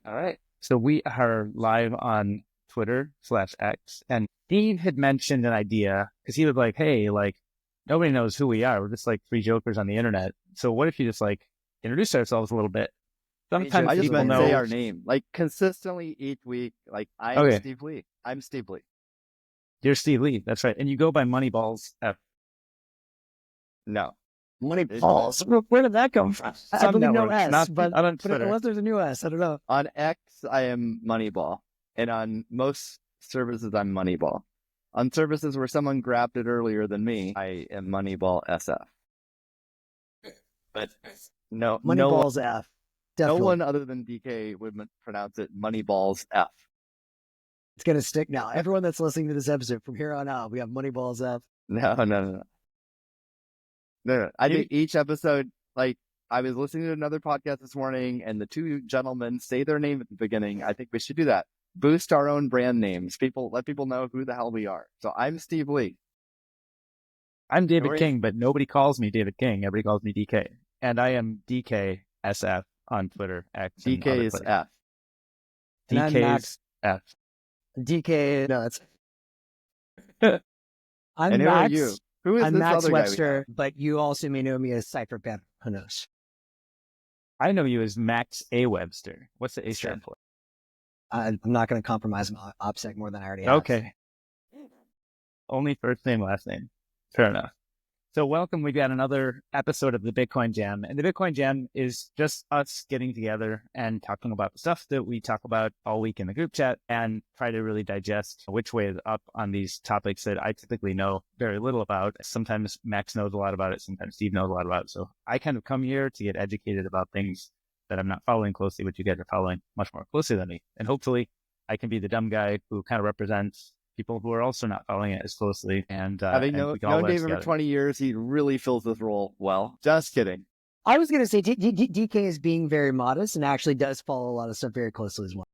All right. So we are live on Twitter/X, and Steve had mentioned an idea because he was like, hey, like nobody knows who we are. We're just like three jokers on the internet. So what if you just like introduce ourselves a little bit? Sometimes I just people meant know. say our name like consistently each week. Like I'm Okay, Steve Lee. I'm Steve Lee. you're Steve Lee. That's right. And you go by Moneyballs F. No, Moneyballs. Where did that come from? I Some believe no networks, S, not on but Twitter. unless there's a new S, I don't know. on X I am Moneyball, and on most services I'm Moneyball. On services where someone grabbed it earlier than me, I am Moneyball SF. But no, Moneyballs F. no Definitely. one other than DK would pronounce it Moneyballs F. It's going to stick now. Everyone that's listening to this episode from here on out, we have Moneyballs F. No. I think each episode, like I was listening to another podcast this morning and the two gentlemen say their name at the beginning. I think we should do that. Boost our own brand names. Let people know who the hell we are. So I'm Steve Lee. I'm David King, but nobody calls me David King. Everybody calls me DK. And I am DKSF on Twitter, X. DK is F. DK's F. DK, no, that's... I'm and Max. Who are you? Who is I'm this Max other Webster, but you also may know me as Cypher Ben. Who knows? I know you as Max A. Webster. What's the A stand for? I'm not going to compromise my OPSEC more than I already have. Okay. Only first name, last name. Fair enough. So welcome. We've got another episode of the Bitcoin Jam. And the Bitcoin Jam is just us getting together and talking about the stuff that we talk about all week in the group chat and try to really digest which way is up on these topics that I typically know very little about. Sometimes Max knows a lot about it. Sometimes Steve knows a lot about it. So I kind of come here to get educated about things that I'm not following closely, but you guys are following much more closely than me. And hopefully I can be the dumb guy who kind of represents people who are also not following it as closely. And having known David for 20 years, he really fills this role well. Just kidding. I was going to say DK is being very modest and actually does follow a lot of stuff very closely as well.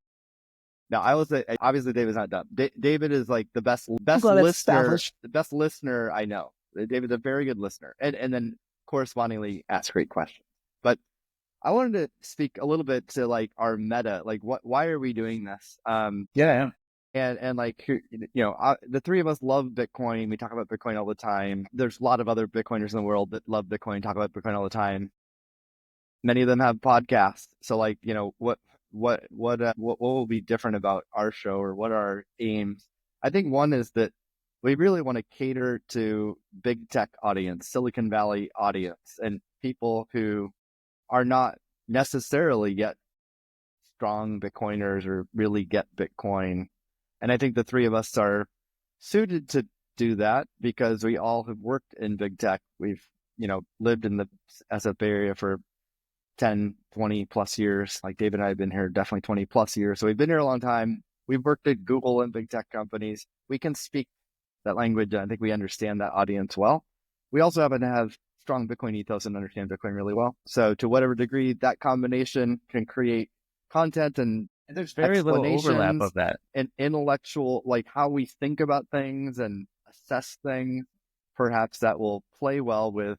Now, I will say, obviously, David's not dumb. David is like the best listener, the best listener I know. David's a very good listener, and then correspondingly asks great questions. But I wanted to speak a little bit to like our meta, like why are we doing this? Yeah. And like, the three of us love Bitcoin. We talk about Bitcoin all the time. There's a lot of other Bitcoiners in the world that love Bitcoin, talk about Bitcoin all the time. Many of them have podcasts. So like, what will be different about our show, or what are our aims? I think one is that we really want to cater to big tech audience, Silicon Valley audience, and people who are not necessarily yet strong Bitcoiners or really get Bitcoin. And I think the three of us are suited to do that because we all have worked in big tech. We've, lived in the SF Bay Area for 10, 20 plus years. Like David and I have been here definitely 20 plus years. So we've been here a long time. We've worked at Google and big tech companies. We can speak that language. I think we understand that audience well. We also happen to have strong Bitcoin ethos and understand Bitcoin really well. So to whatever degree that combination can create content and there's very little overlap of that. And intellectual, like how we think about things and assess things, perhaps that will play well with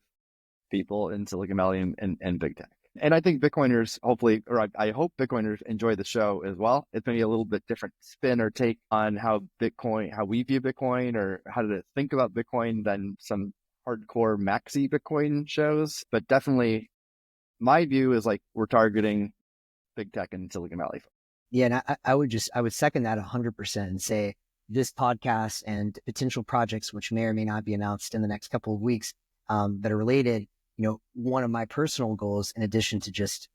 people in Silicon Valley and big tech. And I think Bitcoiners, I hope Bitcoiners enjoy the show as well. It's maybe a little bit different spin or take on how we view Bitcoin or how to think about Bitcoin than some hardcore maxi Bitcoin shows. But definitely my view is like we're targeting big tech in Silicon Valley. Yeah, and I would second that 100% and say this podcast and potential projects, which may or may not be announced in the next couple of weeks, that are related. One of my personal goals, in addition to just,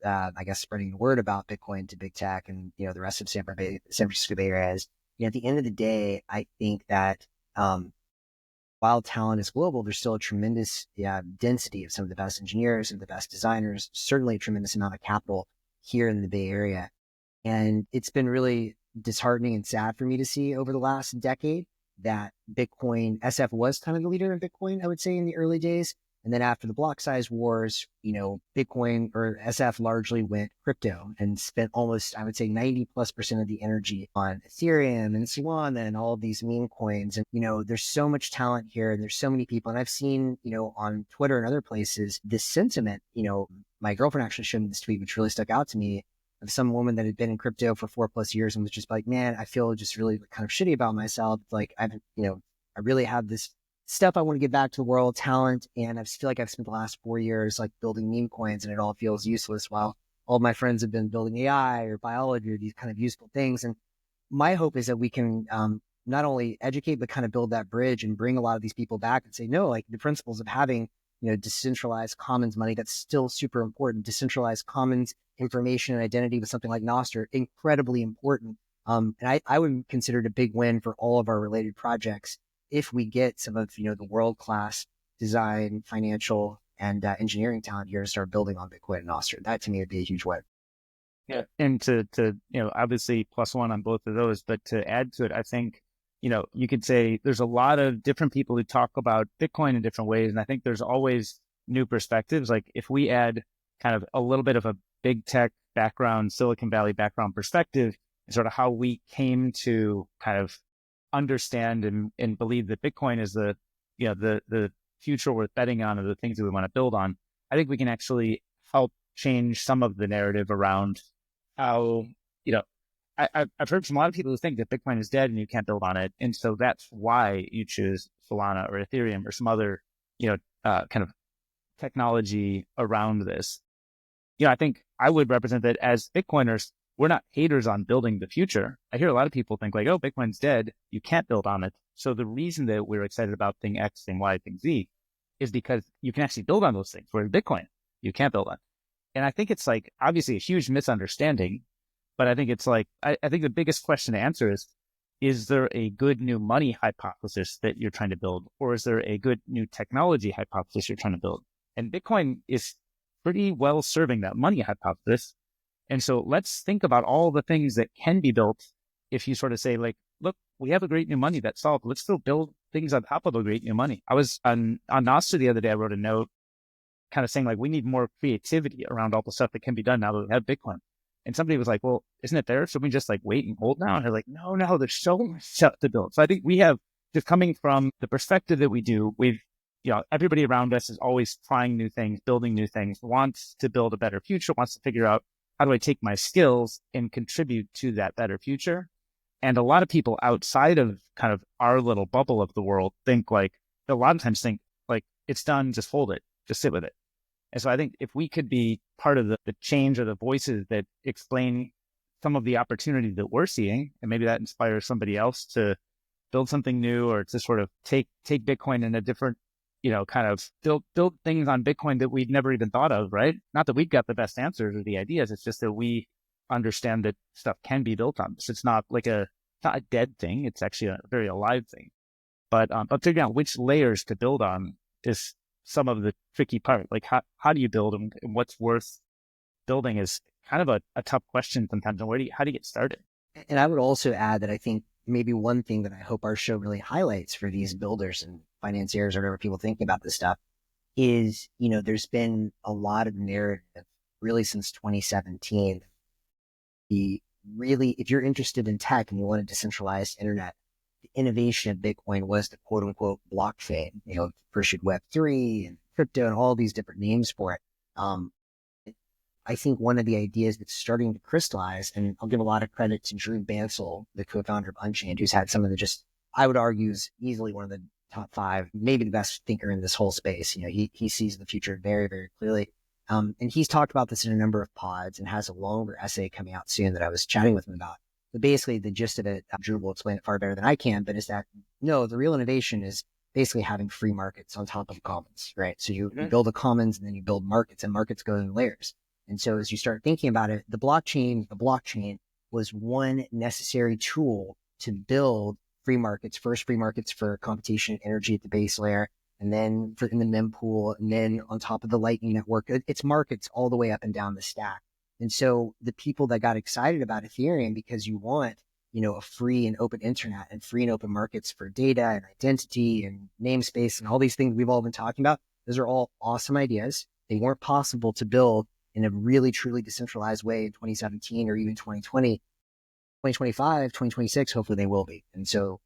spreading the word about Bitcoin to big tech and, the rest of San Francisco Bay Area is, at the end of the day, I think that while talent is global, there's still a tremendous density of some of the best engineers and the best designers, certainly a tremendous amount of capital here in the Bay Area. And it's been really disheartening and sad for me to see over the last decade that Bitcoin, SF was kind of the leader of Bitcoin, I would say, in the early days. And then after the block size wars, Bitcoin or SF largely went crypto and spent almost, I would say 90+% of the energy on Ethereum and Solana and all of these meme coins. And, there's so much talent here and there's so many people. And I've seen, on Twitter and other places, this sentiment, my girlfriend actually showed me this tweet, which really stuck out to me. of some woman that had been in crypto for 4+ years and was just like, man, I feel just really kind of shitty about myself. Like I really have this stuff I want to give back to the world, talent. And I feel like I've spent the last 4 years like building meme coins and it all feels useless while all of my friends have been building AI or biology or these kind of useful things. And my hope is that we can not only educate, but kind of build that bridge and bring a lot of these people back and say, no, like the principles of having, decentralized commons money, that's still super important. Decentralized commons information and identity with something like Nostr, incredibly important. And I would consider it a big win for all of our related projects if we get some of, the world-class design, financial, and engineering talent here to start building on Bitcoin and Nostr. That to me would be a huge win. Yeah. And to obviously +1 on both of those, but to add to it, I think, you could say there's a lot of different people who talk about Bitcoin in different ways. And I think there's always new perspectives. Like if we add kind of a little bit of a big tech background, Silicon Valley background perspective, and sort of how we came to kind of understand and believe that Bitcoin is the future worth betting on, or the things that we want to build on, I think we can actually help change some of the narrative around how, I've heard from a lot of people who think that Bitcoin is dead and you can't build on it. And so that's why you choose Solana or Ethereum or some other, kind of technology around this. I think I would represent that as Bitcoiners, we're not haters on building the future. I hear a lot of people think like, oh, Bitcoin's dead, you can't build on it. So the reason that we're excited about thing X, thing Y, thing Z is because you can actually build on those things, whereas Bitcoin, you can't build on. And I think it's like obviously a huge misunderstanding, but I think it's like, I think the biggest question to answer is there a good new money hypothesis that you're trying to build? Or is there a good new technology hypothesis you're trying to build? And Bitcoin is pretty well serving that money hypothesis. And so let's think about all the things that can be built if you sort of say like, look, we have a great new money that's solved. Let's still build things on top of a great new money. I was on Nostr the other day, I wrote a note kind of saying like, we need more creativity around all the stuff that can be done now that we have Bitcoin. And somebody was like, well, isn't it there? Should we just like wait and hold now? And they're like, no, there's so much stuff to build. So I think we have, just coming from the perspective that we do, everybody around us is always trying new things, building new things, wants to build a better future, wants to figure out how do I take my skills and contribute to that better future. And a lot of people outside of kind of our little bubble of the world think like, a lot of times think like, it's done, just hold it, just sit with it. And so I think if we could be part of the change or the voices that explain some of the opportunity that we're seeing, and maybe that inspires somebody else to build something new or to sort of take Bitcoin in a different, kind of build things on Bitcoin that we've never even thought of, right? Not that we've got the best answers or the ideas. It's just that we understand that stuff can be built on. So it's not a dead thing. It's actually a very alive thing. But figuring out which layers to build on is some of the tricky part. Like how do you build them, and what's worth building is kind of a tough question sometimes. And how do you get started? And I would also add that I think maybe one thing that I hope our show really highlights for these builders and financiers or whatever people thinking about this stuff is, there's been a lot of narrative really since 2017. If you're interested in tech and you want a decentralized internet, the innovation of Bitcoin was the quote unquote blockchain, first Web3 and crypto and all these different names for it. I think one of the ideas that's starting to crystallize, and I'll give a lot of credit to Drew Bansel, the co-founder of Unchained, who's had some of I would argue is easily one of the top 5, maybe the best thinker in this whole space. He sees the future very, very clearly. And he's talked about this in a number of pods and has a longer essay coming out soon that I was chatting with him about. But basically the gist of it, Drew will explain it far better than I can, but is that no, the real innovation is basically having free markets on top of commons, right? So you build a commons and then you build markets, and markets go in layers. And so as you start thinking about it, the blockchain was one necessary tool to build free markets, first free markets for computation and energy at the base layer, and then in the Mempool, and then on top of the Lightning Network. It's markets all the way up and down the stack. And so the people that got excited about Ethereum because you want, a free and open internet and free and open markets for data and identity and namespace and all these things we've all been talking about, those are all awesome ideas. They weren't possible to build in a really, truly decentralized way in 2017 or even 2020, 2025, 2026, hopefully they will be. And so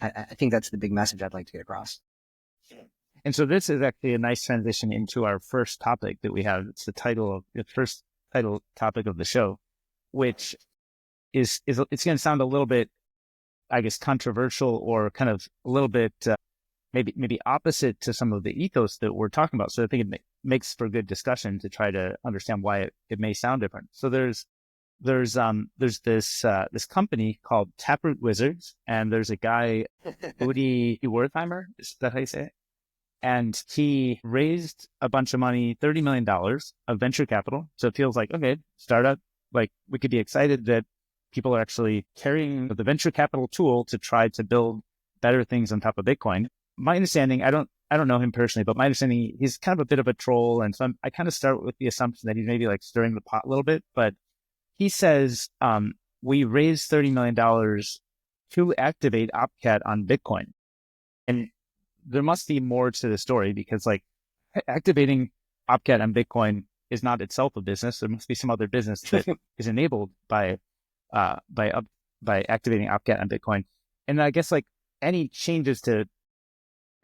I think that's the big message I'd like to get across. And so this is actually a nice transition into our first topic that we have. It's the first title topic of the show. which is it's going to sound a little bit, I guess, controversial or kind of a little bit maybe opposite to some of the ethos that we're talking about. So I think it makes for good discussion to try to understand why it may sound different. So there's this company called Taproot Wizards, and there's a guy, Udi Wertheimer, is that how you say it? And he raised a bunch of money, $30 million of venture capital. So it feels like, okay, startup, like we could be excited that people are actually carrying the venture capital tool to try to build better things on top of Bitcoin. My understanding, I don't know him personally, but my understanding, he's kind of a bit of a troll. And so I kind of start with the assumption that he's maybe like stirring the pot a little bit. But he says, we raised $30 million to activate Opcat on Bitcoin. And there must be more to the story, because like activating Opcat on Bitcoin is not itself a business. There must be some other business that is enabled by activating Opcat on Bitcoin. And I guess like any changes to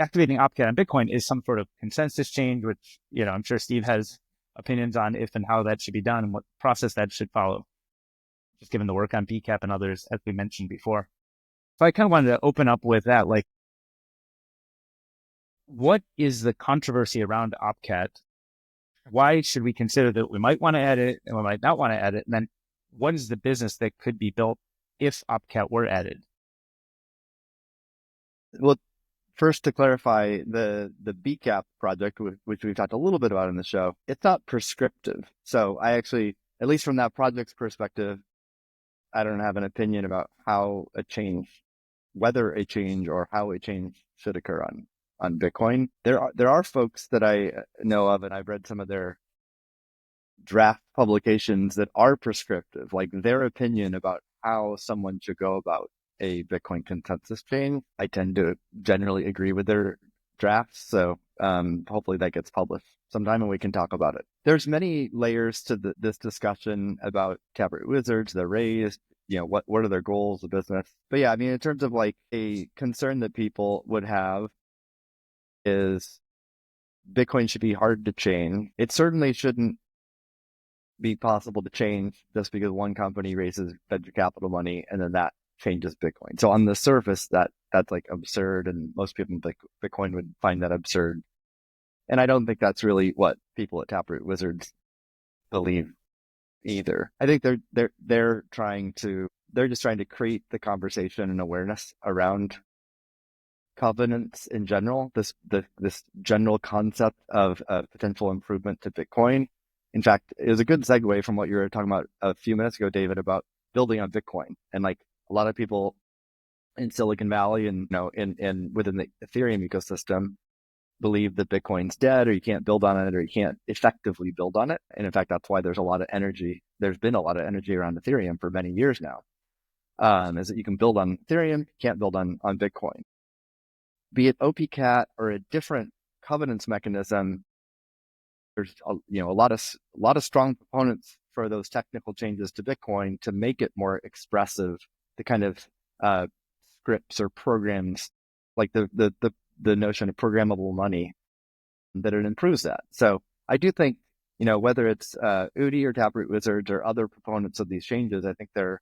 activating Opcat on Bitcoin is some sort of consensus change, which, you know, I'm sure Steve has opinions on if and how that should be done and what process that should follow, just given the work on BCAP and others, as we mentioned before. So I kind of wanted to open up with that, like, what is the controversy around Opcat? Why should we consider that we might want to add it and we might not want to add it? And then what is the business that could be built if Opcat were added? Well, first, to clarify, the BCAP project, which we've talked a little bit about in the show, it's not prescriptive. So I actually, at least from that project's perspective, I don't have an opinion about whether a change or how a change should occur on Bitcoin. There are folks that I know of, and I've read some of their draft publications that are prescriptive, like their opinion about how someone should go about a Bitcoin consensus change. I tend to generally agree with their drafts. So hopefully that gets published sometime and we can talk about it. There's many layers to this discussion about Taproot Wizards, their raise, you know, what are their goals of business. But yeah, I mean, in terms of like a concern that people would have is Bitcoin should be hard to change. It certainly shouldn't be possible to change just because one company raises venture capital money and then that changes Bitcoin. So on the surface, that's like absurd, and most people think Bitcoin would find that absurd. And I don't think that's really what people at Taproot Wizards believe either. I think they're just trying to create the conversation and awareness around covenants in general. This general concept of potential improvement to Bitcoin. In fact, it was a good segue from what you were talking about a few minutes ago, David, about building on Bitcoin. And like a lot of people in Silicon Valley and, you know, in within the Ethereum ecosystem believe that Bitcoin's dead, or you can't build on it, or you can't effectively build on it. And in fact, that's why there's a lot of energy. There's been a lot of energy around Ethereum for many years now. Is that you can build on Ethereum, can't build on Bitcoin. Be it OPCAT or a different governance mechanism, there's a lot of strong proponents for those technical changes to Bitcoin to make it more expressive, the kind of scripts or programs, like the notion of programmable money, that it improves that. So I do think, you know, whether it's Udi or Taproot Wizards or other proponents of these changes, I think they're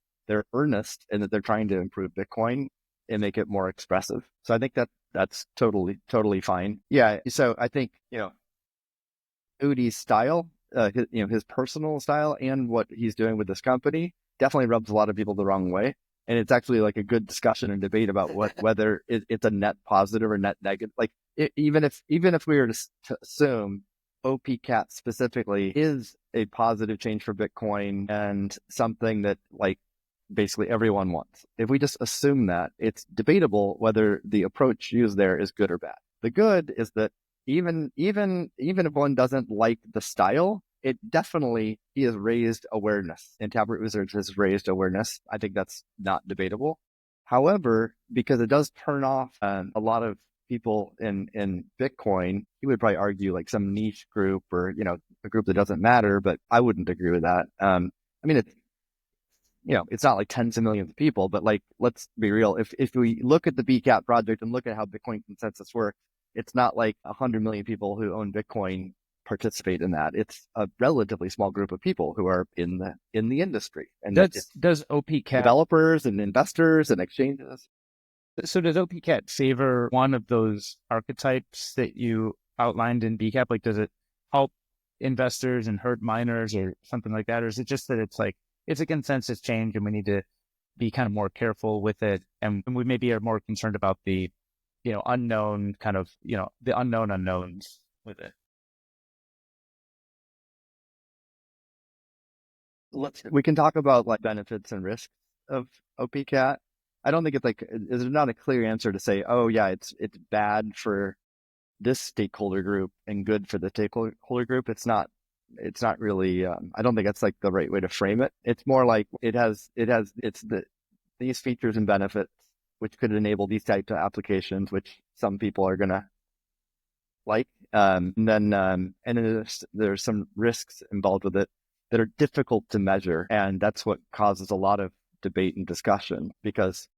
earnest in that they're trying to improve Bitcoin and make it more expressive. So I think that's totally fine. Yeah. So I think, you know, Udi's style, his personal style and what he's doing with this company definitely rubs a lot of people the wrong way. And it's actually like a good discussion and debate about whether it's a net positive or net negative. Like even if we were to assume OPCAT specifically is a positive change for Bitcoin and something that like basically everyone wants, if we just assume that, it's debatable whether the approach used there is good or bad. The good is that even if one doesn't like the style, it definitely, he has raised awareness, and Taproot Wizards has raised awareness. I think that's not debatable. However, because it does turn off a lot of people in Bitcoin, he would probably argue like some niche group or, you know, a group that doesn't matter, but I wouldn't agree with that. I mean, it's not like tens of millions of people, but like, let's be real. If we look at the BCAP project and look at how Bitcoin consensus works, it's not like 100 million people who own Bitcoin participate in that. It's a relatively small group of people who are in the industry, and does OPCat developers and investors and exchanges. So does OPCat favor one of those archetypes that you outlined in BCAP? Like, does it help investors and hurt miners or something like that? Or is it just that it's like, it's a consensus change and we need to be kind of more careful with it? And we maybe are more concerned about the, unknown kind of, the unknown unknowns with it. We can talk about like benefits and risks of OPCat. I don't think it's like, there's not a clear answer to say, oh yeah, it's bad for this stakeholder group and good for the stakeholder group. It's not really, I don't think that's like the right way to frame it. It's more like these features and benefits, which could enable these types of applications, which some people are going to like. And then there's some risks involved with it that are difficult to measure. And that's what causes a lot of debate and discussion, because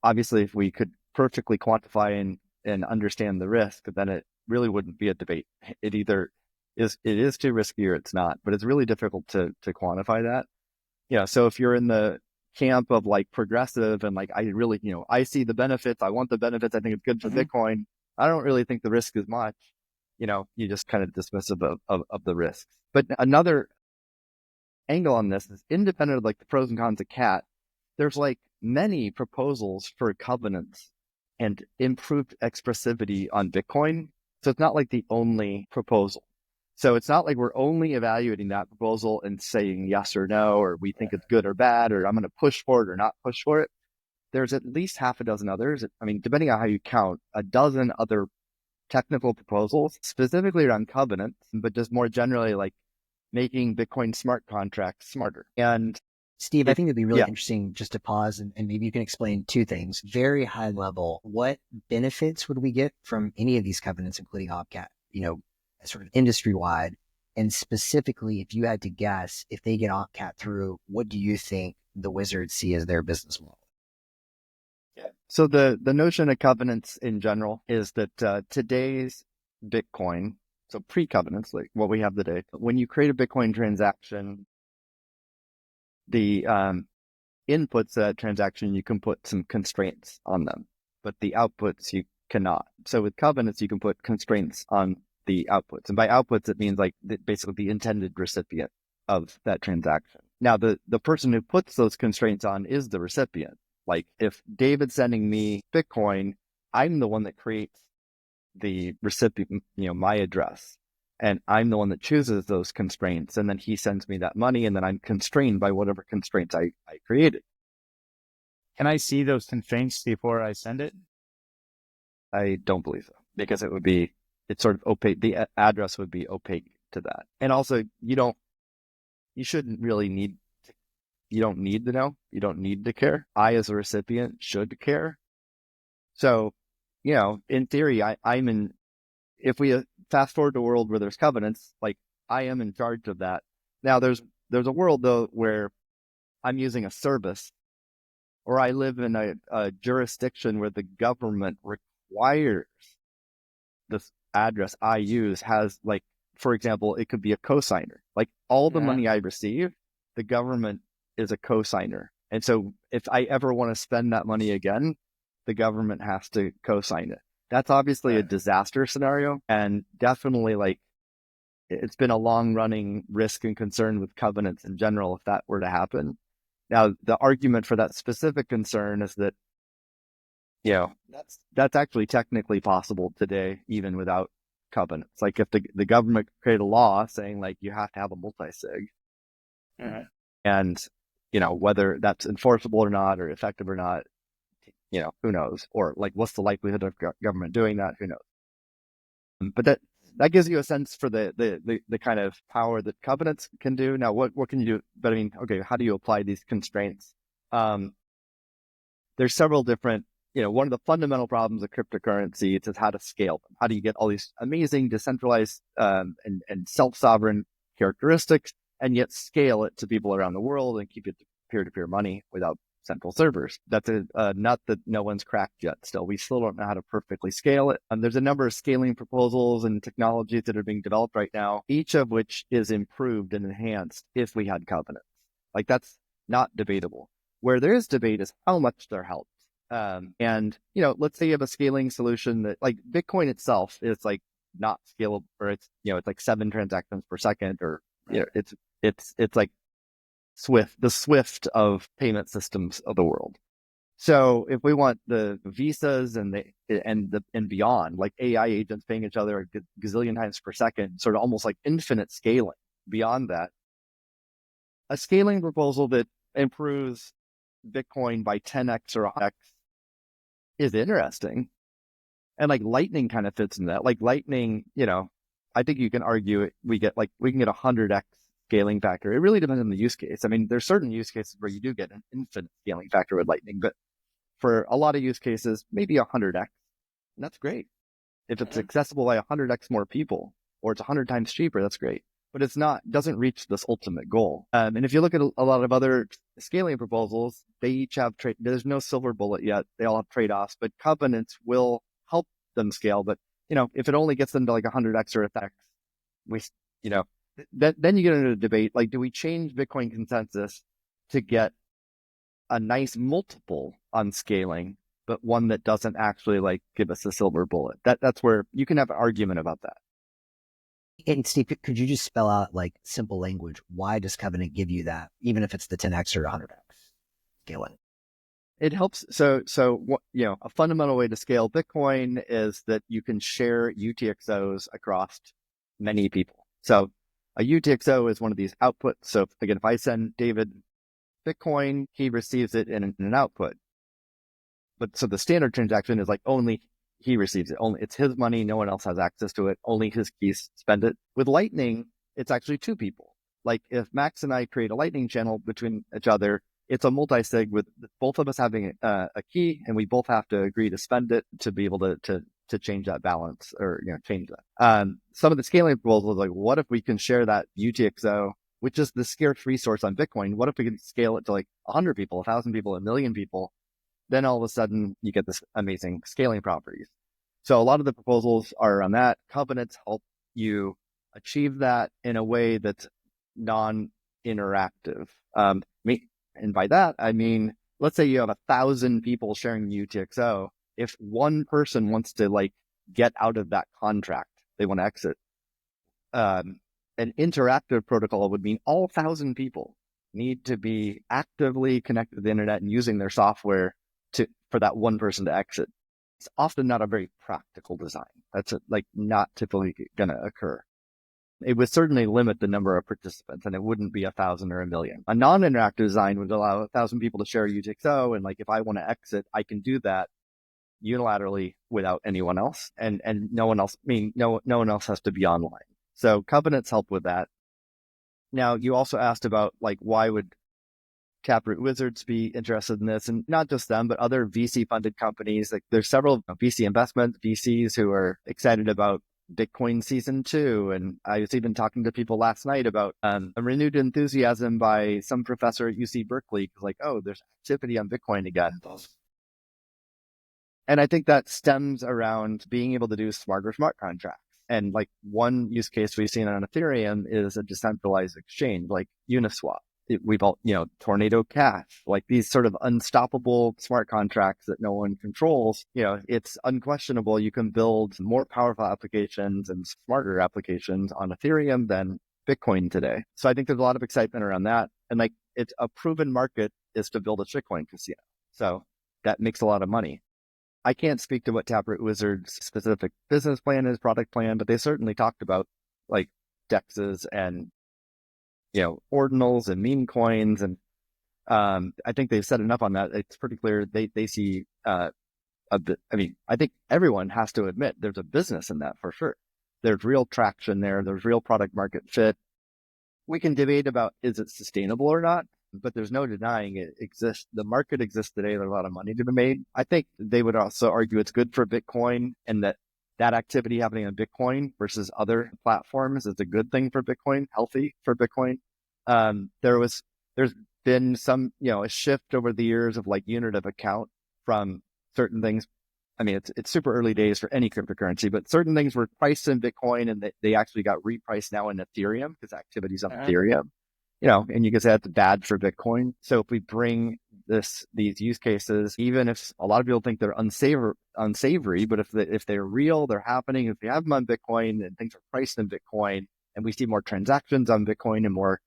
obviously if we could perfectly quantify and understand the risk, then it really wouldn't be a debate. It either is too risky or it's not, but it's really difficult to quantify that. So if you're in the camp of like progressive and like, I really, I see the benefits, I want the benefits, I think it's good for Bitcoin, I don't really think the risk is much, you just kind of dismissive of the risks. But another angle on this is, independent of like the pros and cons of CAT, there's like many proposals for covenants and improved expressivity on Bitcoin. So it's not like the only proposal. So it's not like we're only evaluating that proposal and saying yes or no, or we think it's good or bad, or I'm going to push for it or not push for it. There's at least half a dozen others. I mean, depending on how you count, a dozen other technical proposals specifically around covenants, but just more generally like making Bitcoin smart contracts smarter. And Steve, I think it'd be really interesting just to pause and maybe you can explain two things. Very high level, what benefits would we get from any of these covenants, including OPCAT, sort of industry wide? And specifically, if you had to guess, if they get OPCAT through, what do you think the Wizards see as their business model? So the notion of covenants in general is that today's Bitcoin, so pre-covenants, like what we have today, when you create a Bitcoin transaction, the inputs to that transaction, you can put some constraints on them, but the outputs you cannot. So with covenants, you can put constraints on the outputs. And by outputs, it means like basically the intended recipient of that transaction. Now, the person who puts those constraints on is the recipient. Like if David's sending me Bitcoin, I'm the one that creates the recipient, my address. And I'm the one that chooses those constraints. And then he sends me that money, and then I'm constrained by whatever constraints I created. Can I see those constraints before I send it? I don't believe so, because it's sort of opaque. The address would be opaque to that. And also, you shouldn't really need to, you don't need to know. You don't need to care. I, as a recipient, should care. So, in theory, if we fast forward to a world where there's covenants, like I am in charge of that. Now there's a world though where I'm using a service, or I live in a jurisdiction where the government requires this address I use has, like, for example, it could be a cosigner. Like all the money I receive, the government is a cosigner. And so if I ever want to spend that money again, the government has to cosign it. That's obviously a disaster scenario, and definitely like it's been a long running risk and concern with covenants in general if that were to happen. Now, the argument for that specific concern is that, that's actually technically possible today, even without covenants. Like if the government create a law saying like you have to have a multi-sig, and whether that's enforceable or not, or effective or not, who knows? Or like, what's the likelihood of government doing that? Who knows? But that gives you a sense for the kind of power that covenants can do. Now, what can you do? But I mean, okay, how do you apply these constraints? There's several different, one of the fundamental problems of cryptocurrency is how to scale them. How do you get all these amazing decentralized and self-sovereign characteristics, and yet scale it to people around the world and keep it peer-to-peer money without central servers. That's a nut that no one's cracked yet. Still, we still don't know how to perfectly scale it. There's a number of scaling proposals and technologies that are being developed right now, each of which is improved and enhanced if we had covenants. Like, that's not debatable. Where there is debate is how much they're helped. And, you know, let's say you have a scaling solution that, like, Bitcoin itself is like not scalable, or it's, you know, it's like 7 transactions per second, or, you know, it's like the Swift of payment systems of the world. So if we want the visas and beyond, like AI agents paying each other a gazillion times per second, sort of almost like infinite scaling beyond that, a scaling proposal that improves Bitcoin by 10x or 100x is interesting. And like Lightning kind of fits in that. Like Lightning, you know, I think you can argue it, we can get 100x scaling factor. It really depends on the use case. I mean, there's certain use cases where you do get an infinite scaling factor with Lightning, but for a lot of use cases, maybe 100x. And that's great. If it's accessible by 100x more people, or it's 100 times cheaper, that's great. But doesn't reach this ultimate goal. And if you look at a lot of other scaling proposals, they each have there's no silver bullet yet. They all have trade-offs, but covenants will help them scale. But, you know, if it only gets them to like 100x or 1x, you know, then you get into a debate, like, do we change Bitcoin consensus to get a nice multiple on scaling, but one that doesn't actually like give us a silver bullet? That's where you can have an argument about that. And Steve, could you just spell out, like, simple language, why does Covenant give you that, even if it's the 10x or 100x scaling? It helps. So you know, a fundamental way to scale Bitcoin is that you can share UTXOs across many people. So a UTXO is one of these outputs. So again, if I send David Bitcoin, he receives it in an output. But so the standard transaction is like only he receives it. Only it's his money. No one else has access to it. Only his keys spend it. With Lightning, it's actually 2 people. Like if Max and I create a Lightning channel between each other, it's a multi-sig with both of us having a key, and we both have to agree to spend it to be able to change that balance, or, you know, change that. Some of the scaling proposals, like, what if we can share that UTXO, which is the scarce resource on Bitcoin? What if we can scale it to like 100 people, 1,000 people, 1 million people? Then all of a sudden you get this amazing scaling properties. So a lot of the proposals are on that. Covenants help you achieve that in a way that's non-interactive. And by that, I mean, let's say you have 1,000 people sharing UTXO. If one person wants to like get out of that contract, they want to exit, an interactive protocol would mean all 1,000 people need to be actively connected to the internet and using their software for that one person to exit. It's often not a very practical design. That's not typically going to occur. It would certainly limit the number of participants, and it wouldn't be 1,000 or 1 million. A non-interactive design would allow 1,000 people to share UTXO, and like if I want to exit, I can do that unilaterally without anyone else, and no one else. No one else has to be online. So covenants help with that. Now, you also asked about like why would Taproot Wizards be interested in this, and not just them, but other VC-funded companies. Like there's several VC investment VCs who are excited about Bitcoin Season 2. And I was even talking to people last night about a renewed enthusiasm by some professor at UC Berkeley, like, oh, there's activity on Bitcoin again. And I think that stems around being able to do smarter smart contracts. And like one use case we've seen on Ethereum is a decentralized exchange like Uniswap. We've all, you know, Tornado Cash, like these sort of unstoppable smart contracts that no one controls. You know, it's unquestionable you can build more powerful applications and smarter applications on Ethereum than Bitcoin today. So I think there's a lot of excitement around that. And like it's a proven market is to build a shitcoin casino. So that makes a lot of money. I can't speak to what Taproot Wizards' specific business plan is, product plan, but they certainly talked about like DEXs and, you know, ordinals and meme coins. And I think they've said enough on that. It's pretty clear they see a bit. I mean, I think everyone has to admit there's a business in that for sure. There's real traction there. There's real product market fit. We can debate about is it sustainable or not, but there's no denying it exists. The market exists today. There's a lot of money to be made. I think they would also argue it's good for Bitcoin, and that activity happening on Bitcoin versus other platforms is a good thing for Bitcoin, healthy for Bitcoin. There's been some, a shift over the years of like unit of account from certain things. I mean, it's super early days for any cryptocurrency, but certain things were priced in Bitcoin and they actually got repriced now in Ethereum because activity's on Ethereum, and you can say that's bad for Bitcoin. So if we bring these use cases, even if a lot of people think they're unsavory, but if they're real, they're happening. If you have them on Bitcoin and things are priced in Bitcoin and we see more transactions on Bitcoin and more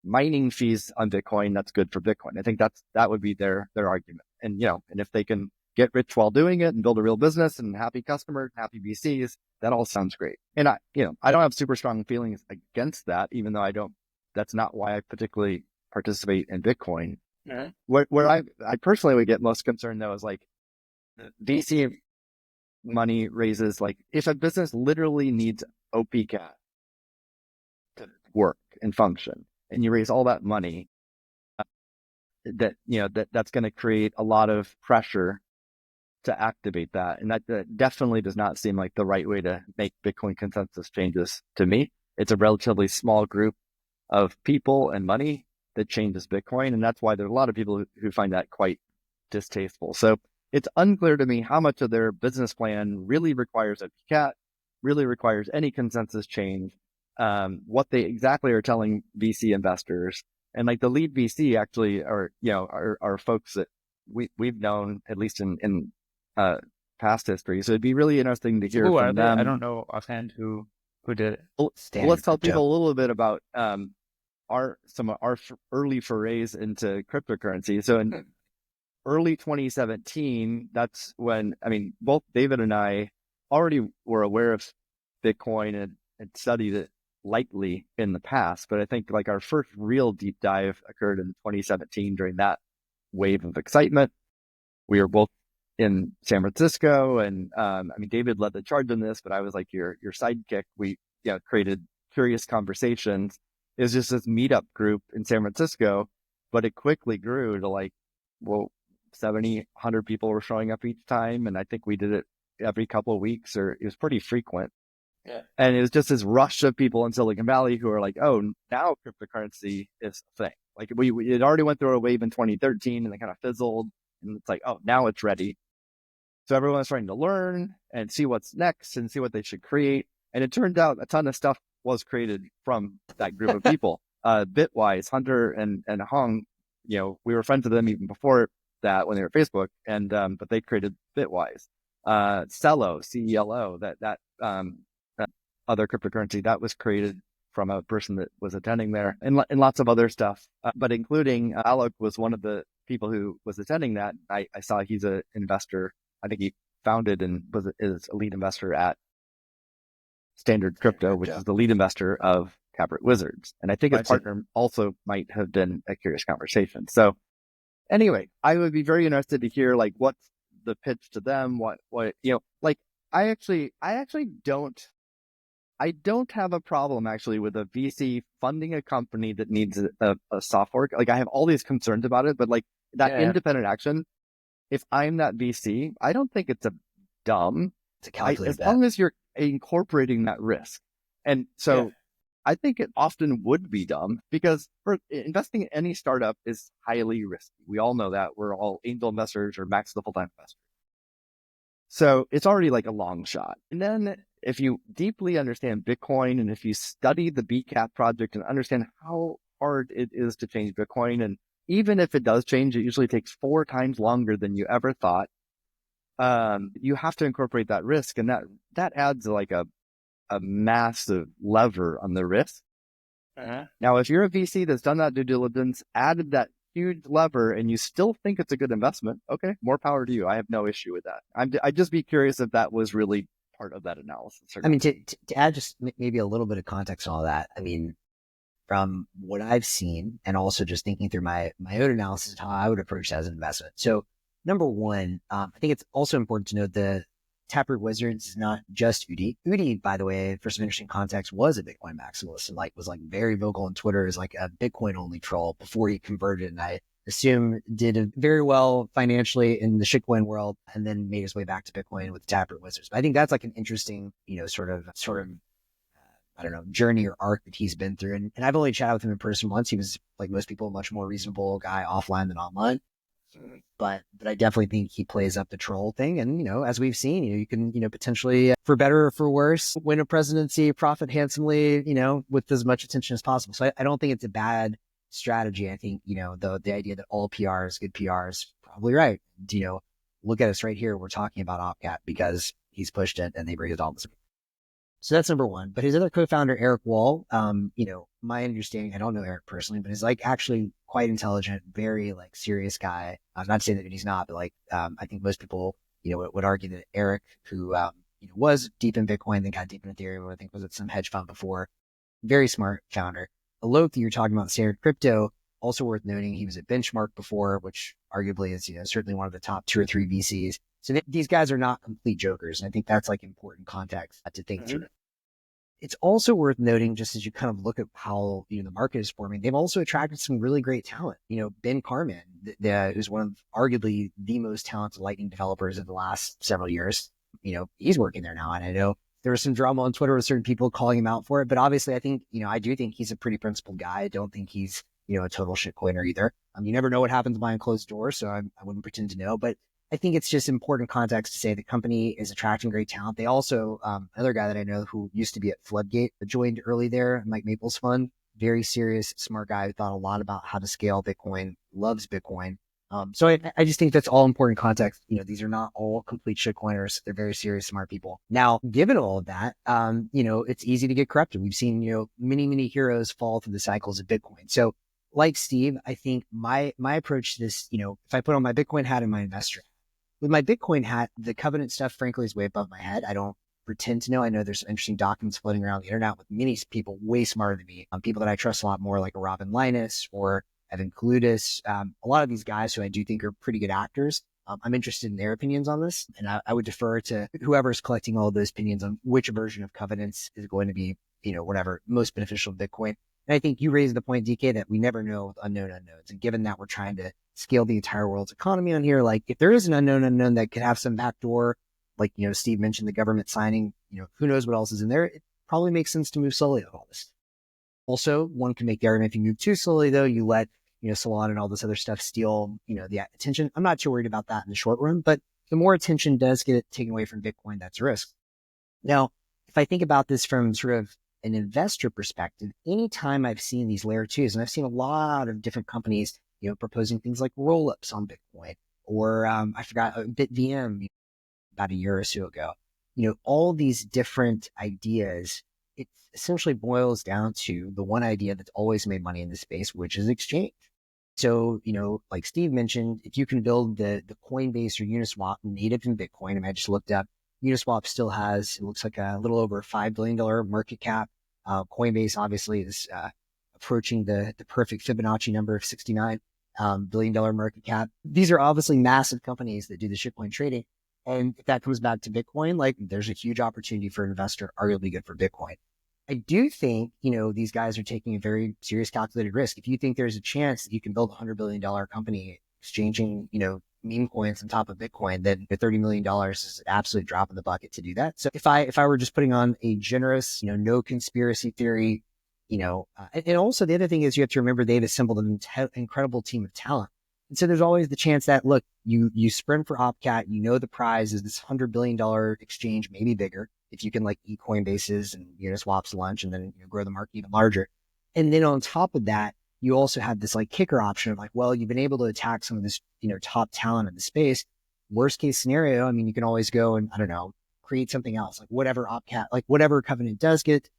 mining fees on Bitcoin, that's good for Bitcoin. I think that would be their argument. And, and if they can get rich while doing it and build a real business and happy customers, happy VCs, that all sounds great. And I don't have super strong feelings against that, even though that's not why I particularly participate in Bitcoin. Where I personally would get most concerned though is like VC money raises, like if a business literally needs OPCAT to work and function, and you raise all that money, that's going to create a lot of pressure to activate that. And that definitely does not seem like the right way to make Bitcoin consensus changes to me. It's a relatively small group of people and money that changes Bitcoin. And that's why there's a lot of people who find that quite distasteful. So it's unclear to me how much of their business plan really requires a cat, really requires any consensus change, what they exactly are telling VC investors. And like the lead VC actually are folks that we've known at least in past history. So it'd be really interesting to hear from them. I don't know offhand who did it. Well, let's tell people a little bit about some of our early forays into cryptocurrency. So in early 2017, that's when, both David and I already were aware of Bitcoin and studied it lightly in the past. But I think like our first real deep dive occurred in 2017 during that wave of excitement. We were both in San Francisco, and David led the charge on this, but I was like your sidekick. We created Curious Conversations. It was just this meetup group in San Francisco, but it quickly grew to 70, 100 people were showing up each time, and I think we did it every couple of weeks, or it was pretty frequent. Yeah. And it was just this rush of people in Silicon Valley who are like, oh, now cryptocurrency is a thing. Like it already went through a wave in 2013 and it kind of fizzled, and it's like, oh, now it's ready. So everyone's trying to learn and see what's next and see what they should create. And it turned out a ton of stuff was created from that group of people. Bitwise, Hunter and Hong, we were friends with them even before that when they were Facebook, and but they created Bitwise. Celo, CELO, that other cryptocurrency that was created from a person that was attending there, and lots of other stuff. But including Alok was one of the people who was attending that. I saw he's an investor. I think he founded and is a lead investor at Standard Crypto, which is the lead investor of Taproot Wizards. And I think his partner also might have been a Curious Conversation. So anyway, I would be very interested to hear what's the pitch to them. I don't have a problem actually with a VC funding a company that needs a software. I have all these concerns about it, but independent action, if I'm that VC, I don't think it's dumb. To calculate as long as you're incorporating that risk. And so I think it often would be dumb because for investing in any startup is highly risky. We all know that. We're all angel investors or max the full-time investors. So it's already a long shot. And then if you deeply understand Bitcoin and if you study the BCAT project and understand how hard it is to change Bitcoin, and even if it does change, it usually takes 4 times longer than you ever thought. You have to incorporate that risk, and that adds a massive lever on the risk. Now, if you're a VC that's done that due diligence, added that huge lever, and you still think it's a good investment, okay, more power to you. I have no issue with that. I'd just be curious if that was really part of that analysis. To add just maybe a little bit of context on all that, from what I've seen, and also just thinking through my own analysis of how I would approach that as an investment. So number one, I think it's also important to note the Taproot Wizards is not just Udi. Udi, by the way, for some interesting context, was a Bitcoin maximalist and was very vocal on Twitter as a Bitcoin only troll before he converted. And I assume did very well financially in the shitcoin world, and then made his way back to Bitcoin with the Taproot Wizards. But I think that's an interesting, sort of I don't know, journey or arc that he's been through. And I've only chatted with him in person once. He was, like most people, a much more reasonable guy offline than online. But I definitely think he plays up the troll thing. And, as we've seen, you can, potentially, for better or for worse, win a presidency, profit handsomely, with as much attention as possible. So I don't think it's a bad strategy. I think, the idea that all PR is good PR is probably right. Look at us right here. We're talking about OpCat because he's pushed it and they raised all this. So that's number one. But his other co-founder, Eric Wall, my understanding, I don't know Eric personally, but he's like actually quite intelligent, very like serious guy. I'm not saying that he's not, but I think most people, would argue that Eric, who, was deep in Bitcoin, then got deep in Ethereum, I think was at some hedge fund before, very smart founder. Alok, that you're talking about, Standard Crypto, also worth noting, he was at Benchmark before, which arguably is, certainly one of the top 2 or 3 VCs. So these guys are not complete jokers. And I think that's like important context to think through. It's also worth noting, just as you kind of look at how the market is forming, they've also attracted some really great talent. Ben Carman, who's one of arguably the most talented Lightning developers of the last several years. He's working there now, and I know there was some drama on Twitter with certain people calling him out for it. But obviously, I think I do think he's a pretty principled guy. I don't think he's a total shitcoiner either. You never know what happens behind closed doors, so I wouldn't pretend to know, but I think it's just important context to say the company is attracting great talent. They also, another guy that I know who used to be at Floodgate, joined early there, Mike Maples Fund, very serious, smart guy who thought a lot about how to scale Bitcoin, loves Bitcoin. So I just think that's all important context. These are not all complete shitcoiners. They're very serious, smart people. Now, given all of that, it's easy to get corrupted. We've seen, many, many heroes fall through the cycles of Bitcoin. So like Steve, I think my approach to this, if I put on my Bitcoin hat and my investor hat, with my Bitcoin hat, the covenant stuff, frankly, is way above my head. I don't pretend to know. I know there's some interesting documents floating around the internet with many people way smarter than me, people that I trust a lot more, like a Robin Linus or Evan Kaludis. A lot of these guys who I do think are pretty good actors. I'm interested in their opinions on this, and I would defer to whoever's collecting all of those opinions on which version of covenants is going to be, whatever, most beneficial to Bitcoin. And I think you raised the point, DK, that we never know with unknown unknowns. And given that we're trying to scale the entire world's economy on here, like if there is an unknown unknown that could have some backdoor, like, Steve mentioned the government signing, who knows what else is in there, it probably makes sense to move slowly on all this. Also, one can make the argument if you move too slowly, though, you let, Solana and all this other stuff steal, the attention. I'm not too worried about that in the short run, but the more attention does get taken away from Bitcoin, that's a risk. Now, if I think about this from sort of an investor perspective, anytime I've seen these layer 2s, and I've seen a lot of different companies, proposing things like roll-ups on Bitcoin, or I forgot BitVM about a year or so ago, all these different ideas, it essentially boils down to the one idea that's always made money in this space, which is exchange. So, like Steve mentioned, if you can build the Coinbase or Uniswap native in Bitcoin, and I just looked up, Uniswap still has, it looks like a little over $5 billion market cap. Coinbase obviously is approaching the perfect Fibonacci number of $69 billion market cap. These are obviously massive companies that do the shitcoin trading. And if that comes back to Bitcoin, like there's a huge opportunity for an investor, arguably good for Bitcoin. I do think, these guys are taking a very serious calculated risk. If you think there's a chance that you can build a $100 billion company exchanging, meme coins on top of Bitcoin, then the $30 million is an absolute drop in the bucket to do that. So if I were just putting on a generous, no conspiracy theory, and also the other thing is you have to remember they've assembled an incredible team of talent. And so there's always the chance that, look, you sprint for OpCat, the prize is this $100 billion exchange, maybe bigger, if you can like eat Coinbases and Uniswap's lunch and then grow the market even larger. And then on top of that, you also have this like kicker option of like, well, you've been able to attack some of this, top talent in the space. Worst case scenario, I mean, you can always go and, I don't know, create something else, like whatever OpCat, like whatever covenant does get,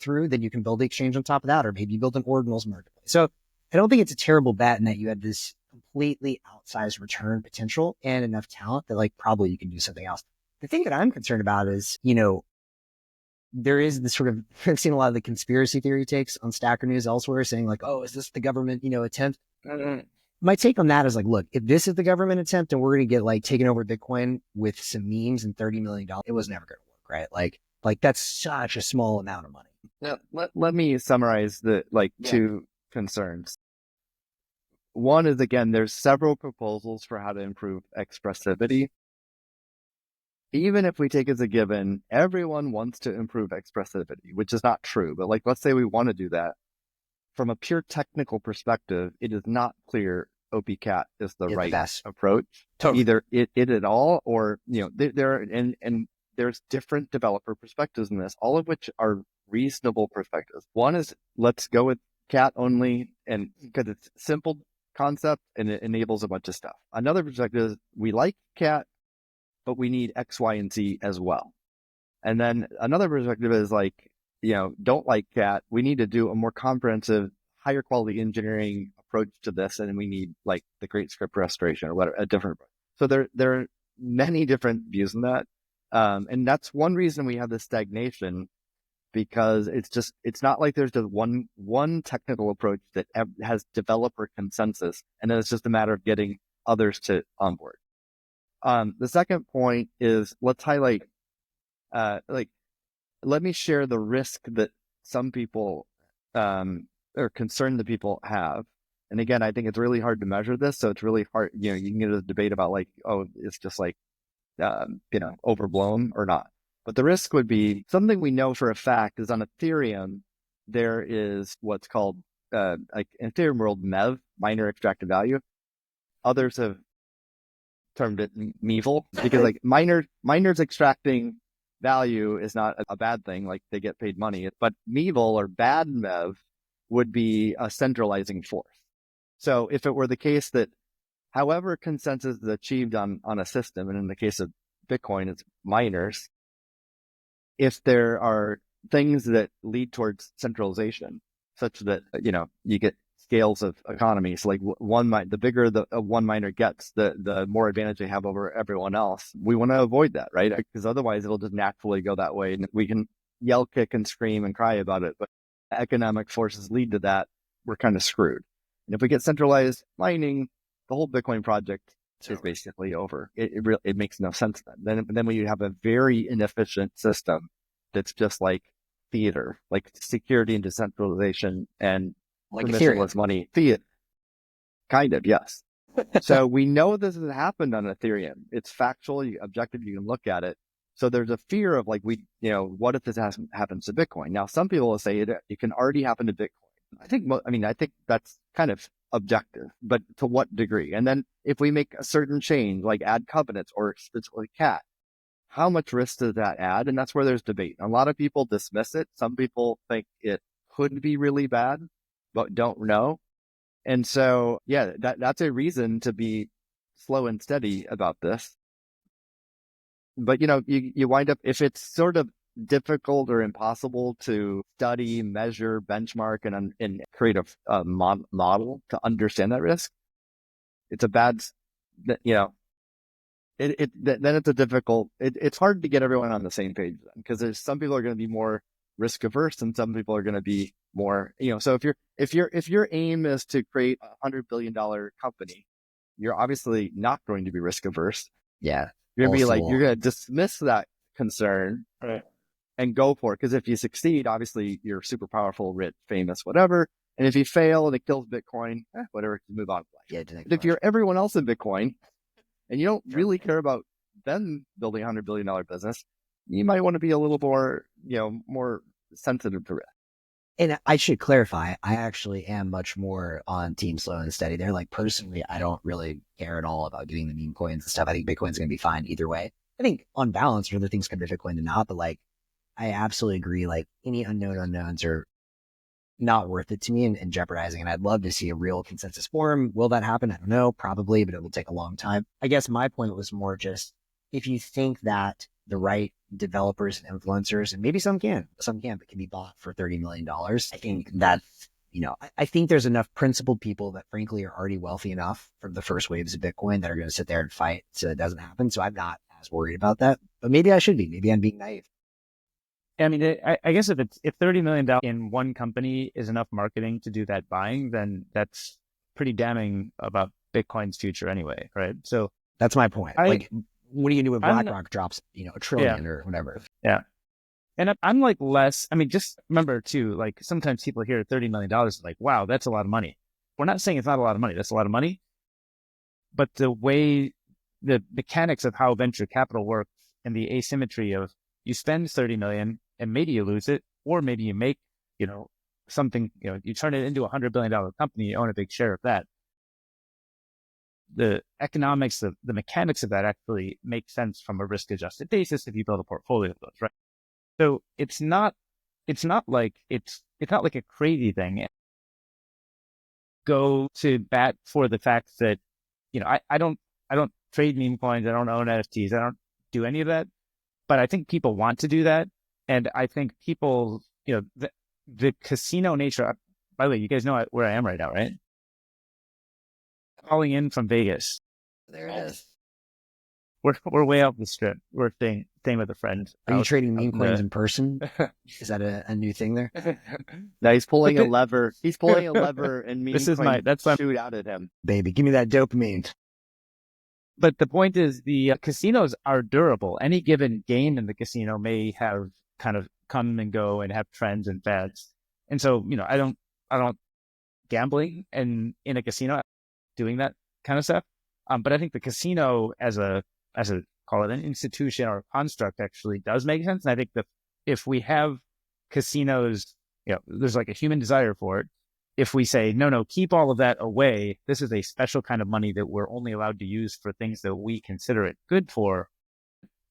through, then you can build the exchange on top of that, or maybe you build an ordinals marketplace. So I don't think it's a terrible bet in that you have this completely outsized return potential and enough talent that like probably you can do something else. The thing that I'm concerned about is, there is this sort of, I've seen a lot of the conspiracy theory takes on Stacker News elsewhere saying like, oh, is this the government, attempt? My take on that is like, look, if this is the government attempt and we're going to get like taken over Bitcoin with some memes and $30 million, it was never going to work, right? Like that's such a small amount of money. Now, let me summarize the two concerns. One is, again, there's several proposals for how to improve expressivity. even if we take as a given, everyone wants to improve expressivity, which is not true. But like, let's say we want to do that. From a pure technical perspective, it is not clear OPCat is the right approach. Totally. Either it at all, or there's different developer perspectives in this, all of which are reasonable perspectives. One is let's go with cat only, and because it's simple concept and it enables a bunch of stuff. Another perspective is we like cat, but we need X, Y, and Z as well. And then another perspective is like, don't like cat. We need to do a more comprehensive, higher quality engineering approach to this. And we need like the great script restoration or whatever, a different approach. So there are many different views in that. And that's one reason we have this stagnation, because it's not like there's just one technical approach that has developer consensus. And then it's just a matter of getting others to onboard. The second point is let's highlight, let me share the risk that some people, or concern that people have. And again, I think it's really hard to measure this. So it's really hard, you can get a debate about like, oh, it's just like, overblown or not. But the risk would be something we know for a fact is on Ethereum, there is what's called, like in Ethereum world, MEV, miner extracted value. Others have termed it MEVL, because like miners extracting value is not a bad thing, like they get paid money. But MEVL, or bad MEV, would be a centralizing force. So if it were the case that however consensus is achieved on a system, and in the case of Bitcoin, it's miners, if there are things that lead towards centralization, such that, you get scales of economies, like the bigger the one miner gets, the more advantage they have over everyone else. We want to avoid that, right? Because otherwise it'll just naturally go that way. And we can yell, kick, and scream and cry about it, but economic forces lead to that. We're kind of screwed. And if we get centralized mining, the whole Bitcoin project is basically over. It makes no sense then. Then when you have a very inefficient system that's just like theater, like security and decentralization and Like permissionless money, theater, kind of, yes. So we know this has happened on Ethereum. It's factual, objective, you can look at it. So there's a fear of like, what if this happens to Bitcoin? Now, some people will say it can already happen to Bitcoin. I think that's kind of objective, but to what degree? And then if we make a certain change, like add covenants or specifically cat, how much risk does that add? And that's where there's debate. A lot of people dismiss it. Some people think it could be really bad, but don't know. And so, yeah, that's a reason to be slow and steady about this. But, you wind up, if it's sort of difficult or impossible to study, measure, benchmark, and create a model to understand that risk, it's a bad, then it's a difficult, it's hard to get everyone on the same page then, because there's some people are going to be more risk averse and some people are going to be more, so if your aim is to create $100 billion company, you're obviously not going to be risk averse. Yeah. You're going to be like, you're going to dismiss that concern, right, and go for it. Because if you succeed, obviously you're super powerful, rich, famous, whatever. And if you fail and it kills Bitcoin, whatever, move on. Yeah, but if you're everyone else in Bitcoin and you don't really care about them building $100 billion business, you might want to be a little more, more sensitive to risk. And I should clarify, I actually am much more on team slow and steady. They're like, personally, I don't really care at all about getting the meme coins and stuff. I think Bitcoin's going to be fine either way. I think on balance, other things come to Bitcoin than not, but like, I absolutely agree. Like any unknown unknowns are not worth it to me and jeopardizing. And I'd love to see a real consensus form. Will that happen? I don't know, probably, but it will take a long time. I guess my point was more just, if you think that the right developers and influencers, and maybe some can, but can be bought for $30 million. I think that's, I think there's enough principled people that frankly are already wealthy enough from the first waves of Bitcoin that are going to sit there and fight so it doesn't happen. So I'm not as worried about that, but maybe I should be. Maybe I'm being naive. I mean, I guess if $30 million in one company is enough marketing to do that buying, then that's pretty damning about Bitcoin's future anyway, right? So that's my point. What do you do when BlackRock drops, $1 trillion or whatever? Yeah. And I'm like just remember too, like sometimes people hear $30 million, like, wow, that's a lot of money. We're not saying it's not a lot of money. That's a lot of money. But the way the mechanics of how venture capital works and the asymmetry of you spend 30 million and maybe you lose it, or maybe you make, something, you turn it into $100 billion company, you own a big share of that. The economics of the mechanics of that actually make sense from a risk adjusted basis if you build a portfolio of those, right? So it's not like a crazy thing. Go to bat for the fact that, I don't trade meme coins. I don't own NFTs. I don't do any of that, but I think people want to do that. And I think people, the casino nature, by the way, you guys know where I am right now, right? Calling in from Vegas. There it is. We're way off the strip. We're staying with a friend. Are you trading meme coins in person? Is that a new thing there? No, he's pulling a lever. He's pulling a lever, and meme coins shoot out at him. Baby, give me that dopamine. But the point is, the casinos are durable. Any given game in the casino may have kind of come and go and have trends and fads. And so, I don't gambling and in a casino doing that kind of stuff. But I think the casino as a call it an institution or a construct actually does make sense. And I think that if we have casinos, there's like a human desire for it. If we say, no, keep all of that away, this is a special kind of money that we're only allowed to use for things that we consider it good for,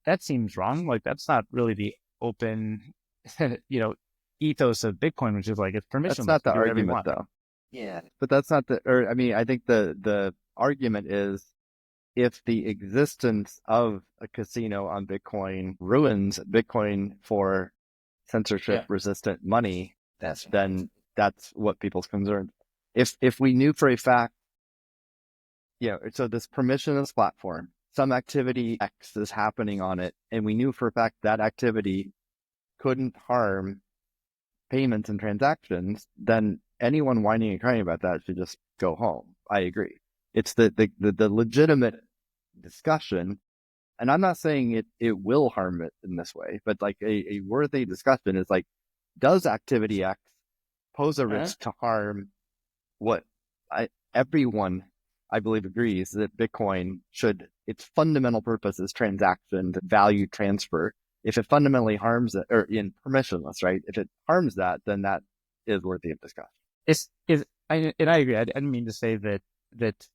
that seems wrong. Like, that's not really the open, ethos of Bitcoin, which is like, it's permissionless. That's not the argument, though. Yeah. But that's not I think the argument is, if the existence of a casino on Bitcoin ruins Bitcoin for censorship-resistant money, then that's what people's concern. If we knew for a fact, so this permissionless platform, some activity X is happening on it, and we knew for a fact that activity couldn't harm payments and transactions, then anyone whining and crying about that should just go home. I agree. It's the legitimate discussion, and I'm not saying it will harm it in this way, but like a worthy discussion is like, does activity X pose a risk to harm what everyone, I believe, agrees that Bitcoin its fundamental purpose is transaction, value transfer. If it fundamentally harms it, or in permissionless, right? If it harms that, then that is worthy of discussion. I agree. I didn't mean to say that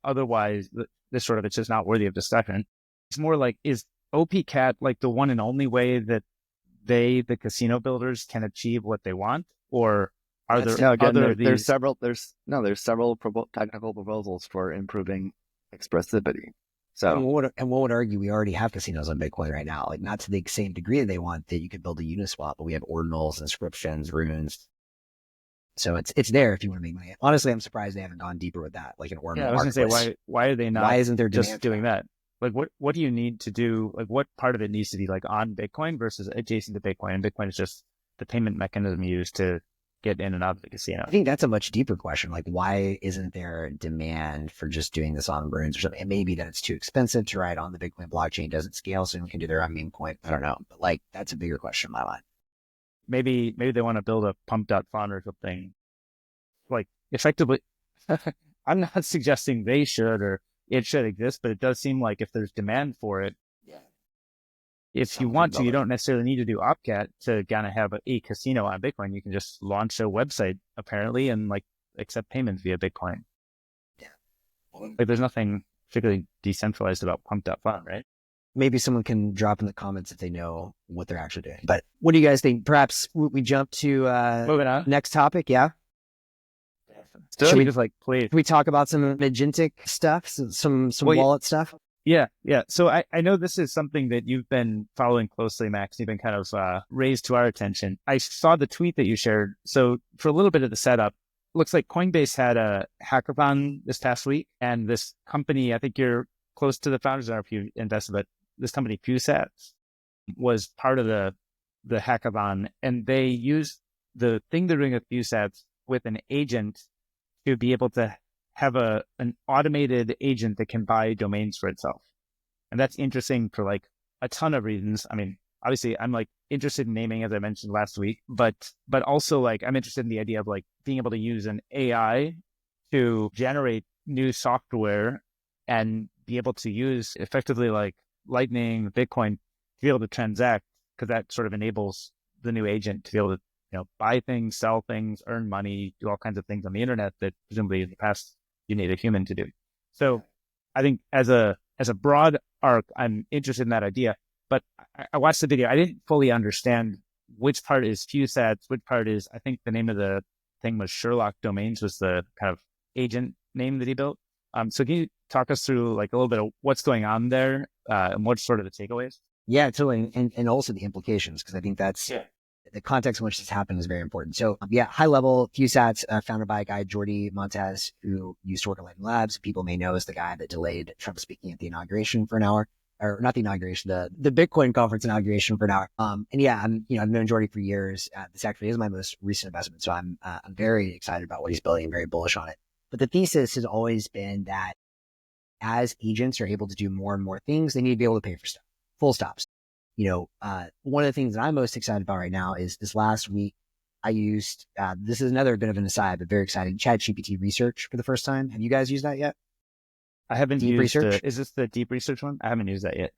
otherwise this sort of, it's just not worthy of discussion. It's more like, is OPCAT like the one and only way that the casino builders can achieve what they want, or are there's several technical proposals for improving expressivity. So, and one would argue we already have casinos on Bitcoin right now, like not to the same degree that they want that you could build a Uniswap, but we have ordinals, inscriptions, runes. So it's there if you want to make money. Honestly, I'm surprised they haven't gone deeper with that, like an ordinal. I was going to say, why are they not? Why isn't there just doing that? Like, what do you need to do? Like, what part of it needs to be like on Bitcoin versus adjacent to Bitcoin? And Bitcoin is just the payment mechanism used to get in and out of the casino. I think that's a much deeper question. Like, why isn't there demand for just doing this on runes or something? And maybe that it's too expensive to write on the Bitcoin blockchain, doesn't scale, so we can do their own meme coin. I don't know, but like, that's a bigger question in my mind. Maybe they want to build a pump.fun or something. Like, effectively, I'm not suggesting they should or it should exist, but it does seem like if there's demand for it, if you want to, you don't necessarily need to do OPCAT to kind of have a casino on Bitcoin. You can just launch a website, apparently, and like accept payments via Bitcoin. Yeah. Like, there's nothing particularly decentralized about pump.fun, right? Maybe someone can drop in the comments if they know what they're actually doing. But what do you guys think? Perhaps we jump to moving on. Next topic, yeah? Should we just please? Can we talk about some Magentic stuff, some wallet stuff? Yeah. So I know this is something that you've been following closely, Max. You've been kind of raised to our attention. I saw the tweet that you shared. So for a little bit of the setup, looks like Coinbase had a hackathon this past week, and this company, I think you're close to the founders, I don't know if you invested, but this company Fewsats was part of the hackathon, and they used the thing they're doing with Fewsats with an agent to be able to have an automated agent that can buy domains for itself. And that's interesting for like a ton of reasons. I mean, obviously I'm like interested in naming, as I mentioned last week, but also like I'm interested in the idea of like being able to use an AI to generate new software and be able to use effectively like Lightning, Bitcoin be able to transact, because that sort of enables the new agent to be able to, buy things, sell things, earn money, do all kinds of things on the internet that presumably in the past you need a human to do. So I think as a broad arc, I'm interested in that idea. But I watched the video. I didn't fully understand which part is Fewsats, which part is, I think the name of the thing was Sherlock Domains, was the kind of agent name that he built. So can you talk us through like a little bit of what's going on there and what's sort of the takeaways? Yeah, totally. And also the implications, because I think that's the context in which this happened is very important. So high level, Fewsats, founded by a guy, Jordi Montes, who used to work at Lightning Labs. People may know as the guy that delayed Trump speaking at the inauguration for an hour, or not the inauguration, the Bitcoin conference inauguration for an hour. I've known Jordi for years. This actually is my most recent investment. So I'm very excited about what he's building, very bullish on it. But the thesis has always been that as agents are able to do more and more things, they need to be able to pay for stuff. Full stops. One of the things that I'm most excited about right now is this last week, I used, this is another bit of an aside, but very exciting, ChatGPT research for the first time. Have you guys used that yet? I haven't Deep used research? Is this the deep research one? I haven't used that yet.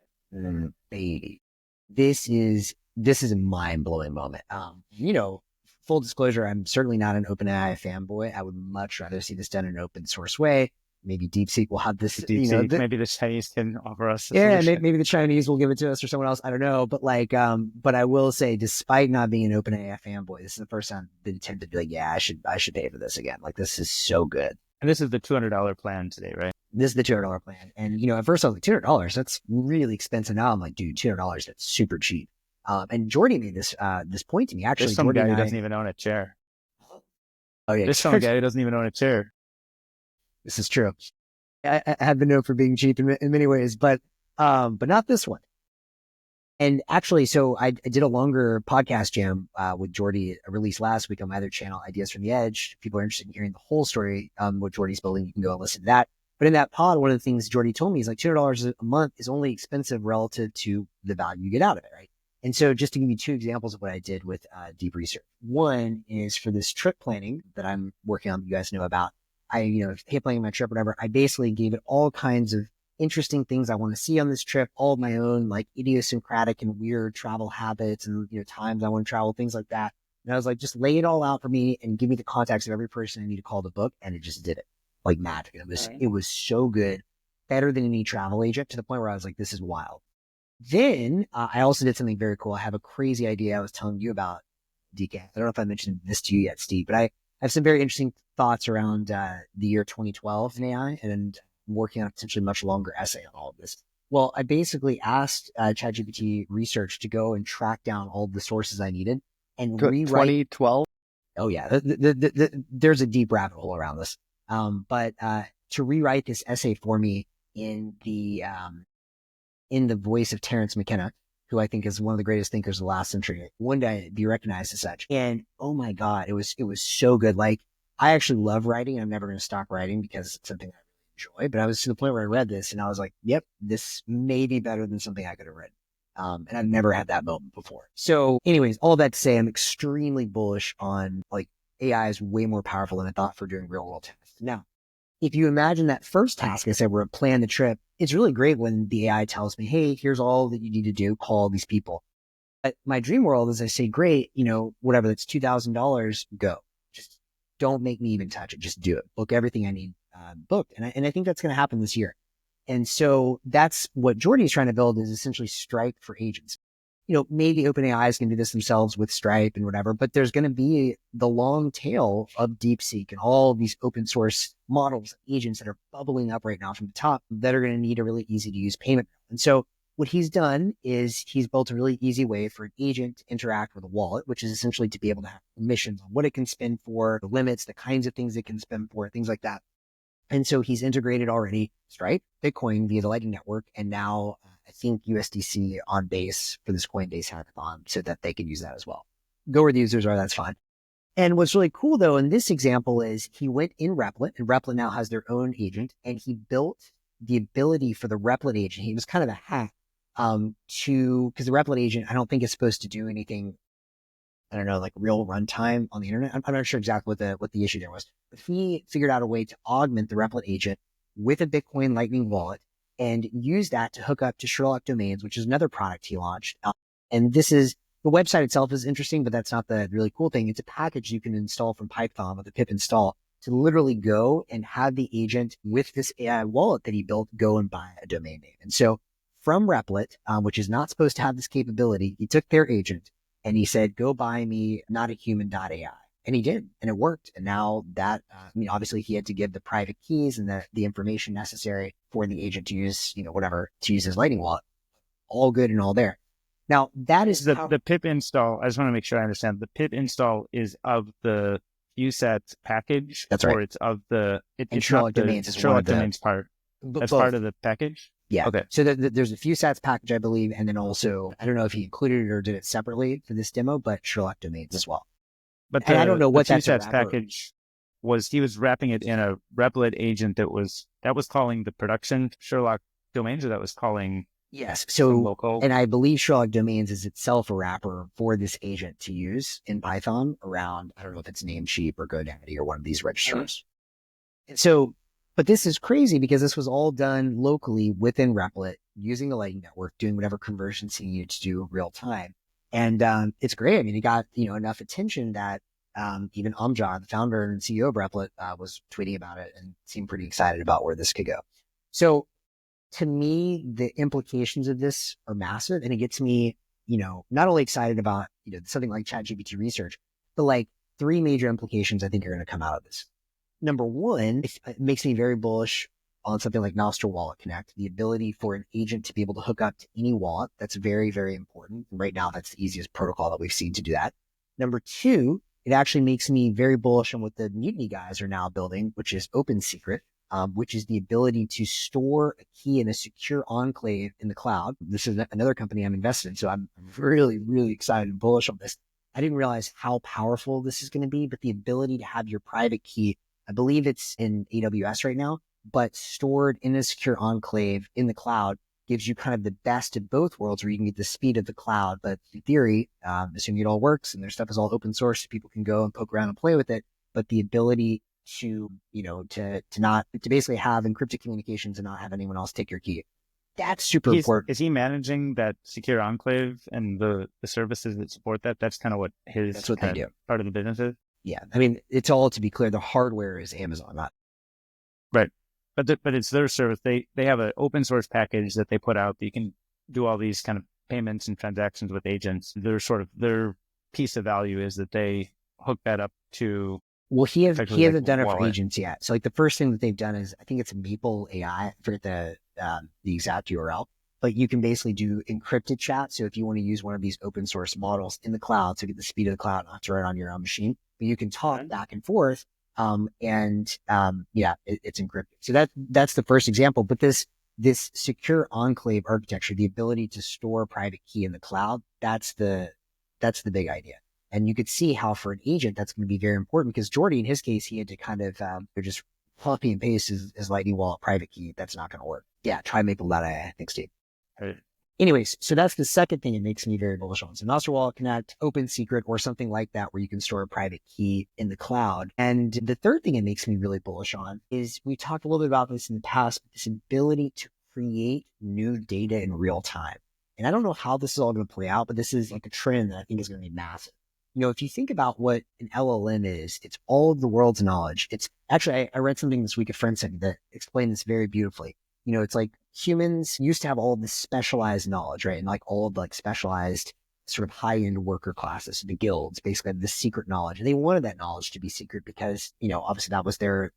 Baby. This is a mind-blowing moment. Full disclosure, I'm certainly not an OpenAI fanboy. I would much rather see this done in an open source way. Maybe Deepseek will have this. Deepseek, maybe the Chinese can offer us. Maybe the Chinese will give it to us or someone else. I don't know. But but I will say, despite not being an OpenAI fanboy, this is the first time I've been tempted to be like, yeah, I should pay for this again. Like, this is so good. And this is the $200 plan today, right? This is the $200 plan. And, at first I was like, $200, that's really expensive. Now I'm like, dude, $200, that's super cheap. And Jordi made this point to me. Actually, there's some Jordi guy who doesn't even own a chair. Oh yeah. There's some guy who doesn't even own a chair. This is true. I have been known for being cheap in many ways, but not this one. And actually, so I did a longer podcast jam with Jordi, released last week on my other channel, Ideas from the Edge. If people are interested in hearing the whole story, what Jordi's building, you can go and listen to that. But in that pod, one of the things Jordi told me is like $200 a month is only expensive relative to the value you get out of it, right? And so just to give you two examples of what I did with deep research. One is for this trip planning that I'm working on, you guys know about. I planning my trip, whatever. I basically gave it all kinds of interesting things I want to see on this trip, all of my own like idiosyncratic and weird travel habits and, times I want to travel, things like that. And I was like, just lay it all out for me and give me the contacts of every person I need to call the book. And it just did it like magic. It was so good, better than any travel agent, to the point where I was like, this is wild. Then I also did something very cool. I have a crazy idea I was telling you about, DK. I don't know if I mentioned this to you yet, Steve, but I have some very interesting thoughts around the year 2012 in AI, and I'm working on a potentially much longer essay on all of this. Well, I basically asked ChatGPT research to go and track down all the sources I needed and rewrite. 2012? Oh yeah, there's a deep rabbit hole around this. But to rewrite this essay for me in the voice of Terence McKenna, who I think is one of the greatest thinkers of the last century, one day be recognized as such. And oh my God, it was so good. Like, I actually love writing. I'm never going to stop writing because it's something I really enjoy. But I was to the point where I read this and I was like, yep, this may be better than something I could have written. And I've never had that moment before. So anyways, all that to say, I'm extremely bullish on like AI is way more powerful than I thought for doing real world tasks. Now, if you imagine that first task, I said, we're plan the trip. It's really great when the AI tells me, hey, here's all that you need to do. Call these people. But my dream world is I say, great, whatever, that's $2,000, go. Just don't make me even touch it. Just do it. Book everything I need booked. And I think that's going to happen this year. And so that's what Jordi is trying to build, is essentially Stripe for agents. Maybe OpenAI is going to do this themselves with Stripe and whatever, but there's going to be the long tail of Deepseek and all of these open source models, agents that are bubbling up right now from the top that are going to need a really easy to use payment. And so what he's done is he's built a really easy way for an agent to interact with a wallet, which is essentially to be able to have permissions on what it can spend for, the limits, the kinds of things it can spend for, things like that. And so he's integrated already Stripe, Bitcoin via the Lightning Network, and now I think USDC on base for this Coinbase hackathon so that they can use that as well. Go where the users are, that's fine. And what's really cool though in this example is he went in Replit, and Replit now has their own agent, and he built the ability for the Replit agent. He was kind of a hack because the Replit agent, I don't think is supposed to do anything, I don't know, like real runtime on the internet. I'm not sure exactly what the issue there was, but he figured out a way to augment the Replit agent with a Bitcoin Lightning wallet and use that to hook up to Sherlock Domains, which is another product he launched. And this is, the website itself is interesting, but that's not the really cool thing. It's a package you can install from Python with a pip install to literally go and have the agent with this AI wallet that he built go and buy a domain name. And so from Replit, which is not supposed to have this capability, he took their agent and he said, go buy me notahuman.ai. And he did, and it worked. And now that, obviously he had to give the private keys and the information necessary for the agent to use, whatever, to use his Lightning wallet. All good and all there. Now, that is the pip install. I just want to make sure I understand. The pip install is of the Fewsats package. That's right. Or it's of the... And Sherlock Domains is Sherlock Domains part. That's both. part of the package? Yeah. Okay. So there's a Fewsats package, I believe. And then also, I don't know if he included it or did it separately for this demo, but Sherlock Domains as well. But I don't know what the that's Fewsats package was. He was wrapping it in a Replit agent that was calling the production Sherlock Domains, or that was calling... Yes. So, local. And I believe Sherlock Domains is itself a wrapper for this agent to use in Python around, I don't know if it's Namecheap or GoDaddy or one of these registrars. And so, but this is crazy because this was all done locally within Replit using the Lightning Network, doing whatever conversions he needed to do real time. And it's great. I mean, he got, enough attention that even Amjad, the founder and CEO of Replit, was tweeting about it and seemed pretty excited about where this could go. So, to me, the implications of this are massive, and it gets me, not only excited about, something like ChatGPT research, but like 3 major implications I think are going to come out of this. Number one, it makes me very bullish on something like Nostr Wallet Connect, the ability for an agent to be able to hook up to any wallet. That's very, very important. Right now, that's the easiest protocol that we've seen to do that. Number 2, it actually makes me very bullish on what the Mutiny guys are now building, which is Open Secret. Which is the ability to store a key in a secure enclave in the cloud. This is another company I'm invested in, so I'm really, really excited and bullish on this. I didn't realize how powerful this is going to be, but the ability to have your private key, I believe it's in AWS right now, but stored in a secure enclave in the cloud gives you kind of the best of both worlds where you can get the speed of the cloud. But in theory, assuming it all works and their stuff is all open source, so people can go and poke around and play with it, but the ability to basically have encrypted communications and not have anyone else take your key. That's super important. Is he managing that secure enclave and the services that support that? That's kind of what that's what they do. Part of the business is? Yeah. I mean, it's all, to be clear, the hardware is Amazon, not. Right. But it's their service. They have an open source package that they put out that you can do all these kind of payments and transactions with agents. Their piece of value is that they hook that up to... Well, he hasn't done it for agents yet. So like the first thing that they've done is, I think it's Mempool AI. I forget the exact URL, but you can basically do encrypted chat. So if you want to use one of these open source models in the cloud to get the speed of the cloud, not to run on your own machine, but you can talk back and forth. It's encrypted. So that's the first example. But this secure enclave architecture, the ability to store private key in the cloud, that's the big idea. And you could see how for an agent, that's going to be very important because Jordy, in his case, he had to kind of just copy and paste his Lightning Wallet private key. That's not going to work. Yeah, try Mempool.ai. Thanks, Steve. Right. Anyways, so that's the second thing it makes me very bullish on. So Nostr Wallet Connect, Open Secret, or something like that where you can store a private key in the cloud. And the third thing it makes me really bullish on is we talked a little bit about this in the past, but this ability to create new data in real time. And I don't know how this is all going to play out, but this is like a trend that I think is going to be massive. If you think about what an LLM is, it's all of the world's knowledge. It's actually, I read something this week at Friendsen that explained this very beautifully. It's like humans used to have all of this specialized knowledge, right? And like all of like specialized sort of high-end worker classes, the guilds, basically have this secret knowledge. And they wanted that knowledge to be secret because, obviously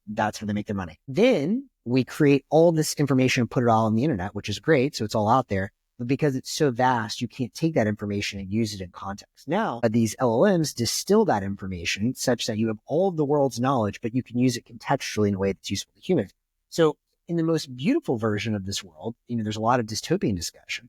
that's how they make their money. Then we create all this information and put it all on the internet, which is great. So it's all out there. But because it's so vast, you can't take that information and use it in context. Now, these LLMs distill that information such that you have all of the world's knowledge, but you can use it contextually in a way that's useful to humans. So in the most beautiful version of this world, there's a lot of dystopian discussion.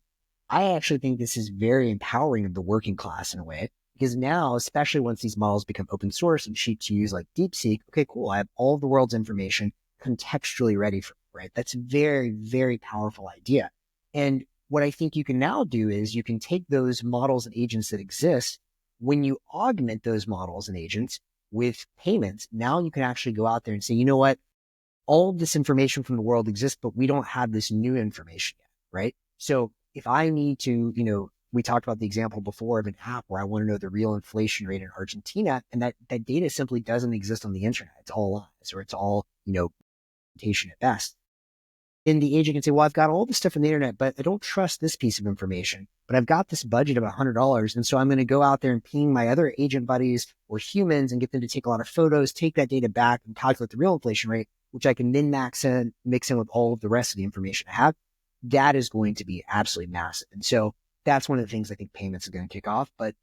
I actually think this is very empowering of the working class in a way, because now, especially once these models become open source and cheap to use like Deepseek, okay, cool. I have all of the world's information contextually ready for me, right? That's a very, very powerful idea. And what I think you can now do is you can take those models and agents that exist. When you augment those models and agents with payments, now you can actually go out there and say, you know what? all of this information from the world exists, but we don't have this new information yet, right? So if I need to, we talked about the example before of an app where I want to know the real inflation rate in Argentina, and that data simply doesn't exist on the internet. It's all lies, or it's all, presentation at best. Then the agent can say, well, I've got all this stuff on the internet, but I don't trust this piece of information, but I've got this budget of $100. And so I'm going to go out there and ping my other agent buddies or humans and get them to take a lot of photos, take that data back and calculate the real inflation rate, which I can then mix in with all of the rest of the information I have. That is going to be absolutely massive. And so that's one of the things I think payments are going to kick off. But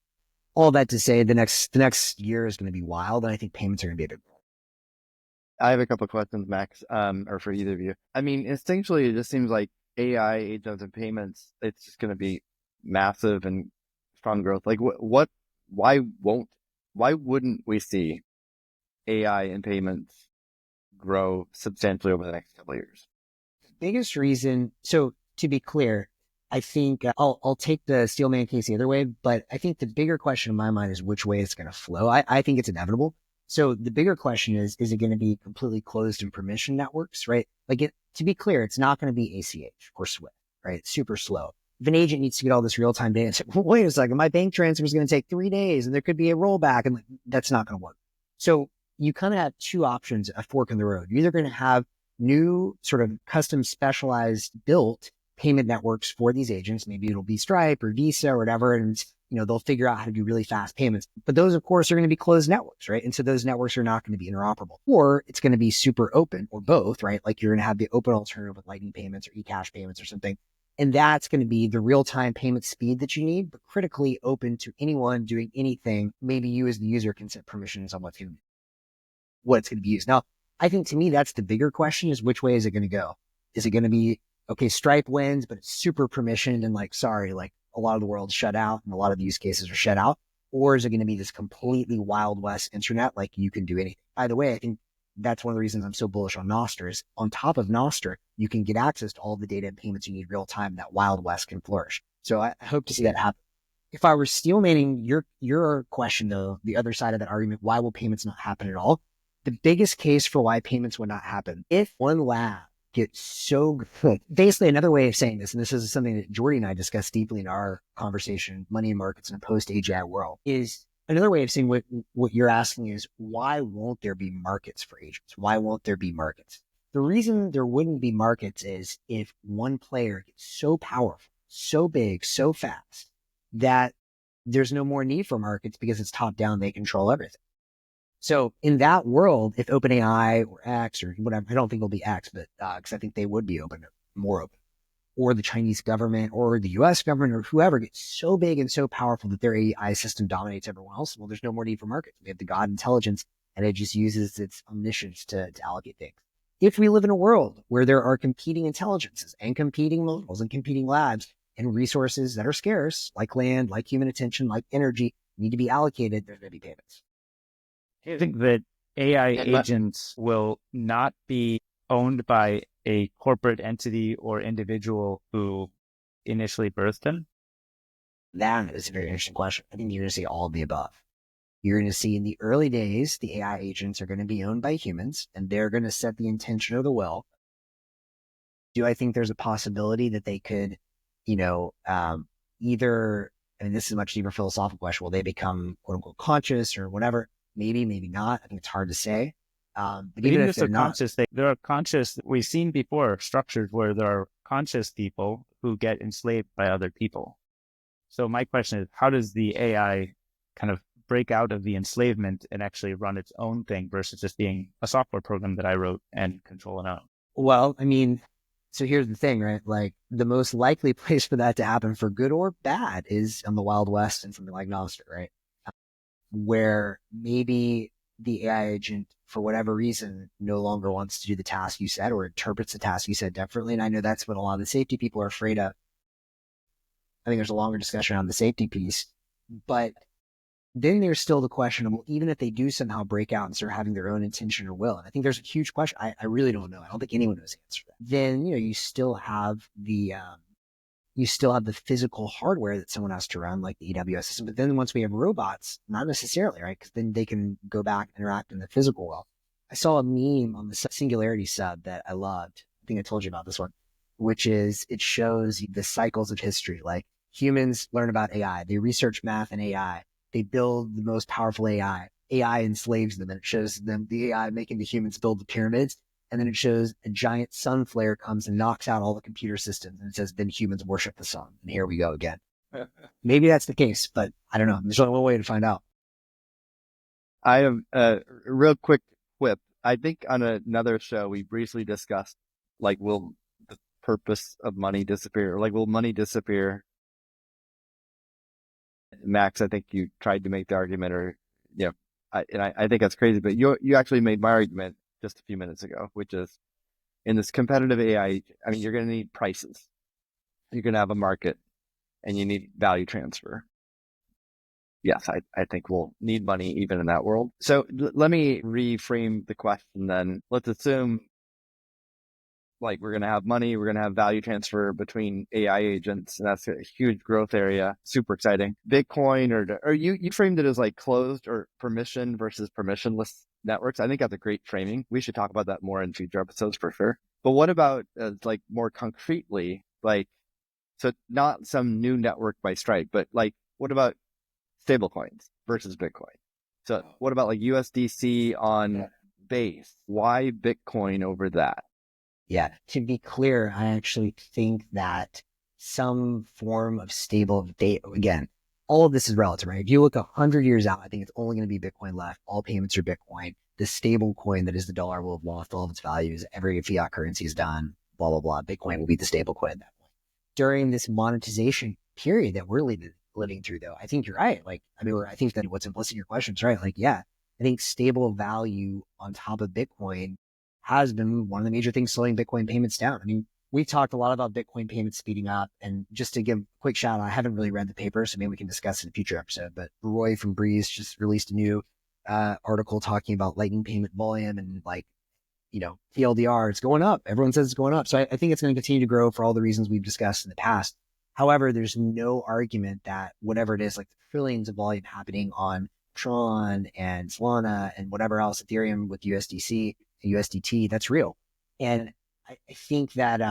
all that to say, the next year is going to be wild. And I think payments are going to be a big one. I have a couple of questions, Max, or for either of you. I mean, instinctually, it just seems like AI agents and payments, it's just going to be massive and strong growth. Like why wouldn't we see AI and payments grow substantially over the next couple of years? Biggest reason, so to be clear, I think I'll take the Steelman case the other way, but I think the bigger question in my mind is which way it's going to flow. I think it's inevitable. So the bigger question is it going to be completely closed and permission networks, right? To be clear, it's not going to be ACH or SWIFT, right? It's super slow. If an agent needs to get all this real-time data and say, well, wait a second, my bank transfer is going to take 3 days and there could be a rollback, and that's not going to work. So you kind of have two options, a fork in the road. You're either going to have new sort of custom specialized built payment networks for these agents. Maybe it'll be Stripe or Visa or whatever. And, they'll figure out how to do really fast payments, but those of course are going to be closed networks, right? And so those networks are not going to be interoperable, or it's going to be super open, or both, right? Like you're going to have the open alternative with Lightning payments or eCash payments or something. And that's going to be the real-time payment speed that you need, but critically open to anyone doing anything. Maybe you as the user can set permissions on what it's going to be used. Now, I think to me, that's the bigger question is which way is it going to go? Is it going to be, okay, Stripe wins, but it's super permissioned and a lot of the world's shut out and a lot of the use cases are shut out? Or is it going to be this completely Wild West internet, like you can do anything? By the way, I think that's one of the reasons I'm so bullish on Nostr is on top of Nostr, you can get access to all the data and payments you need real time. That Wild West can flourish. So I hope to see that happen. If I were steelmaning your question though, the other side of that argument, why will payments not happen at all? The biggest case for why payments would not happen, if one lab gets so good. Basically, another way of saying this, and this is something that Jordy and I discussed deeply in our conversation, Money and Markets in a post-AGI world, is another way of saying what you're asking is, why won't there be markets for agents? Why won't there be markets? The reason there wouldn't be markets is if one player gets so powerful, so big, so fast, that there's no more need for markets because it's top down, they control everything. So in that world, if OpenAI or X or whatever, I don't think it'll be X, but because I think they would be more open, or the Chinese government or the US government or whoever gets so big and so powerful that their AI system dominates everyone else, well, there's no more need for markets. We have the God intelligence and it just uses its omniscience to allocate things. If we live in a world where there are competing intelligences and competing models and competing labs and resources that are scarce, like land, like human attention, like energy, need to be allocated, there's going to be payments. I think that AI agents will not be owned by a corporate entity or individual who initially birthed them? That is a very interesting question. I think you're going to see all of the above. You're going to see in the early days, the AI agents are going to be owned by humans and they're going to set the intention of the will. Do I think there's a possibility that they could, either, and this is a much deeper philosophical question, will they become quote unquote conscious or whatever? Maybe, maybe not. I think it's hard to say. But even if they're conscious, there are conscious, we've seen before structures where there are conscious people who get enslaved by other people. So my question is, how does the AI kind of break out of the enslavement and actually run its own thing versus just being a software program that I wrote and control and own? Well, I mean, so here's the thing, right? Like the most likely place for that to happen for good or bad is on the Wild West and something like Nostr, right? Where maybe the AI agent, for whatever reason, no longer wants to do the task you said or interprets the task you said differently. And I know that's what a lot of the safety people are afraid of. I think there's a longer discussion on the safety piece. But then there's still the question of, well, even if they do somehow break out and start having their own intention or will, and I think there's a huge question. I really don't know. I don't think anyone knows the answer to that. Then, you still have the physical hardware that someone has to run, like the AWS system. But then once we have robots, not necessarily, right? Because then they can go back and interact in the physical world. saw a meme on the Singularity sub that I loved. I think I told you about this one, which is it shows the cycles of history. Like humans learn about AI, they research math and AI, they build the most powerful AI. AI enslaves them, and it shows them the AI making the humans build the pyramids. And then it shows a giant sun flare comes and knocks out all the computer systems, and it says, then humans worship the sun. And here we go again. Maybe that's the case, but I don't know. There's only one way to find out. I have a real quick quip. I think on another show, we briefly discussed, like, will the purpose of money disappear? Like, will money disappear? Max, I think you tried to make the argument, or, you know, I think that's crazy, but you actually made my argument just a few minutes ago, which is in this competitive AI, I mean, you're going to need prices. You're going to have a market, and you need value transfer. Yes, I think we'll need money even in that world. So let me reframe the question then. Let's assume, like, we're going to have money, we're going to have value transfer between AI agents, and that's a huge growth area. Super exciting. Bitcoin, or you framed it as like closed or permission versus permissionless networks. I think that's a great framing. We should talk about that more in future episodes for sure. But what about like more concretely, like, so not some new network by Stripe, but like, what about stablecoins versus Bitcoin? So what about like USDC on Base? Why Bitcoin over that? Yeah. To be clear, I actually think that some form of stable data, again, all of this is relative, right? If you look 100 years out, I think it's only going to be Bitcoin left. All payments are Bitcoin. The stable coin that is the dollar will have lost all of its values. Every fiat currency is done, blah, blah, blah. Bitcoin will be the stable coin at that point. During this monetization period that we're living through, though, I think you're right. Like, I mean, I think that what's implicit in your question is right. Like, yeah, I think stable value on top of Bitcoin has been one of the major things slowing Bitcoin payments down. I mean, we've talked a lot about Bitcoin payments speeding up. And just to give a quick shout out, I haven't really read the paper, so maybe we can discuss it in a future episode. But Roy from Breeze just released a new article talking about Lightning payment volume and, like, you know, TLDR, it's going up. Everyone says it's going up. So I think it's going to continue to grow for all the reasons we've discussed in the past. However, there's no argument that whatever it is, like the trillions of volume happening on Tron and Solana and whatever else, Ethereum with USDC, USDT, that's real. And I think that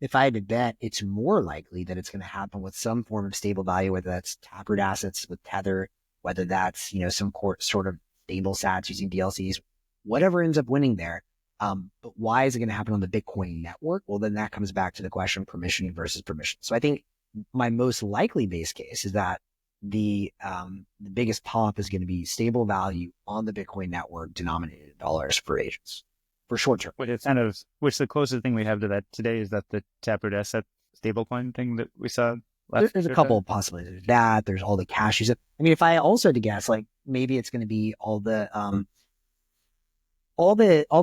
if I had to bet, it's more likely that it's going to happen with some form of stable value, whether that's Taproot assets with Tether, whether that's, you know, some sort of stable sats using DLCs, whatever ends up winning there. But why is it going to happen on the Bitcoin network? Well, then that comes back to the question of permission versus permission. So I think my most likely base case is that the biggest pop is going to be stable value on the Bitcoin network denominated in dollars for agents for short term. Which the closest thing we have to that today is that the Taproot asset stablecoin thing that we saw last There's a couple of possibilities. There's that. There's all the cash use. I mean, if I also had to guess, like maybe it's going to be all the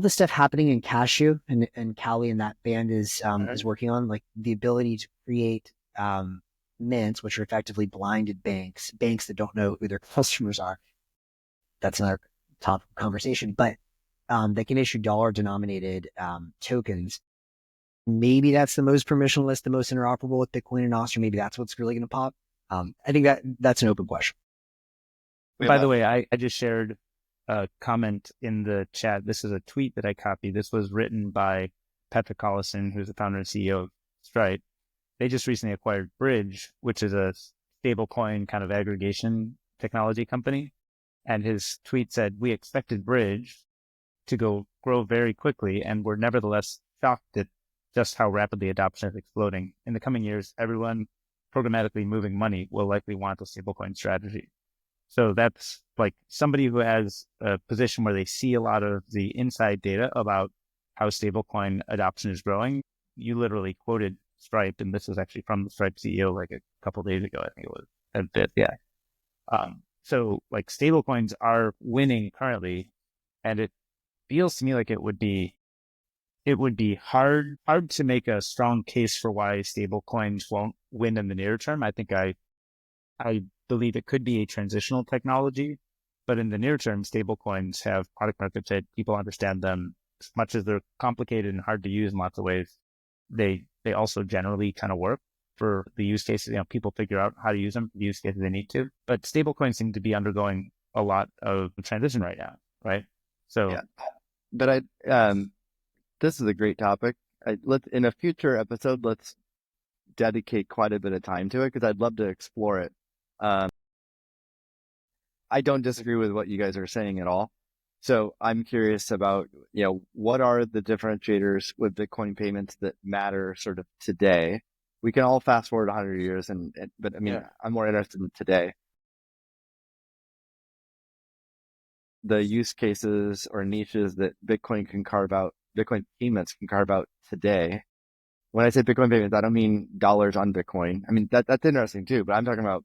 stuff happening in Cashew and Cali and that band is working on, like the ability to create mints, which are effectively blinded banks that don't know who their customers are. That's another top conversation, but they can issue dollar denominated tokens. Maybe that's the most permissionless, the most interoperable with Bitcoin and Austrian. Maybe that's what's really going to pop. I think that's an open question. By the way, I just shared a comment in the chat. This is a tweet that I copied. This was written by Patrick Collison, who's the founder and CEO of Stripe. They just recently acquired Bridge, which is a stablecoin kind of aggregation technology company. And his tweet said, "We expected Bridge to grow very quickly, and we're nevertheless shocked at just how rapidly adoption is exploding. In the coming years, everyone programmatically moving money will likely want a stablecoin strategy." So that's like somebody who has a position where they see a lot of the inside data about how stablecoin adoption is growing. You literally quoted Stripe, and this is actually from the Stripe CEO like a couple of days ago. I think it was a bit, yeah. So like stablecoins are winning currently, and it feels to me like it would be hard to make a strong case for why stablecoins won't win in the near term. I think I believe it could be a transitional technology, but in the near term, stablecoins have product market fit. People understand them. As much as they're complicated and hard to use in lots of ways, they also generally kind of work for the use cases. You know, people figure out how to use them for the use cases they need to. But stablecoins seem to be undergoing a lot of transition right now, right? So But this is a great topic. In a future episode, let's dedicate quite a bit of time to it because I'd love to explore it. I don't disagree with what you guys are saying at all. So I'm curious about, what are the differentiators with Bitcoin payments that matter sort of today? We can all fast forward 100 years, but I mean, I'm more interested in today. The use cases or niches that Bitcoin payments can carve out today. When I say Bitcoin payments, I don't mean dollars on Bitcoin. I mean, that's interesting too, but I'm talking about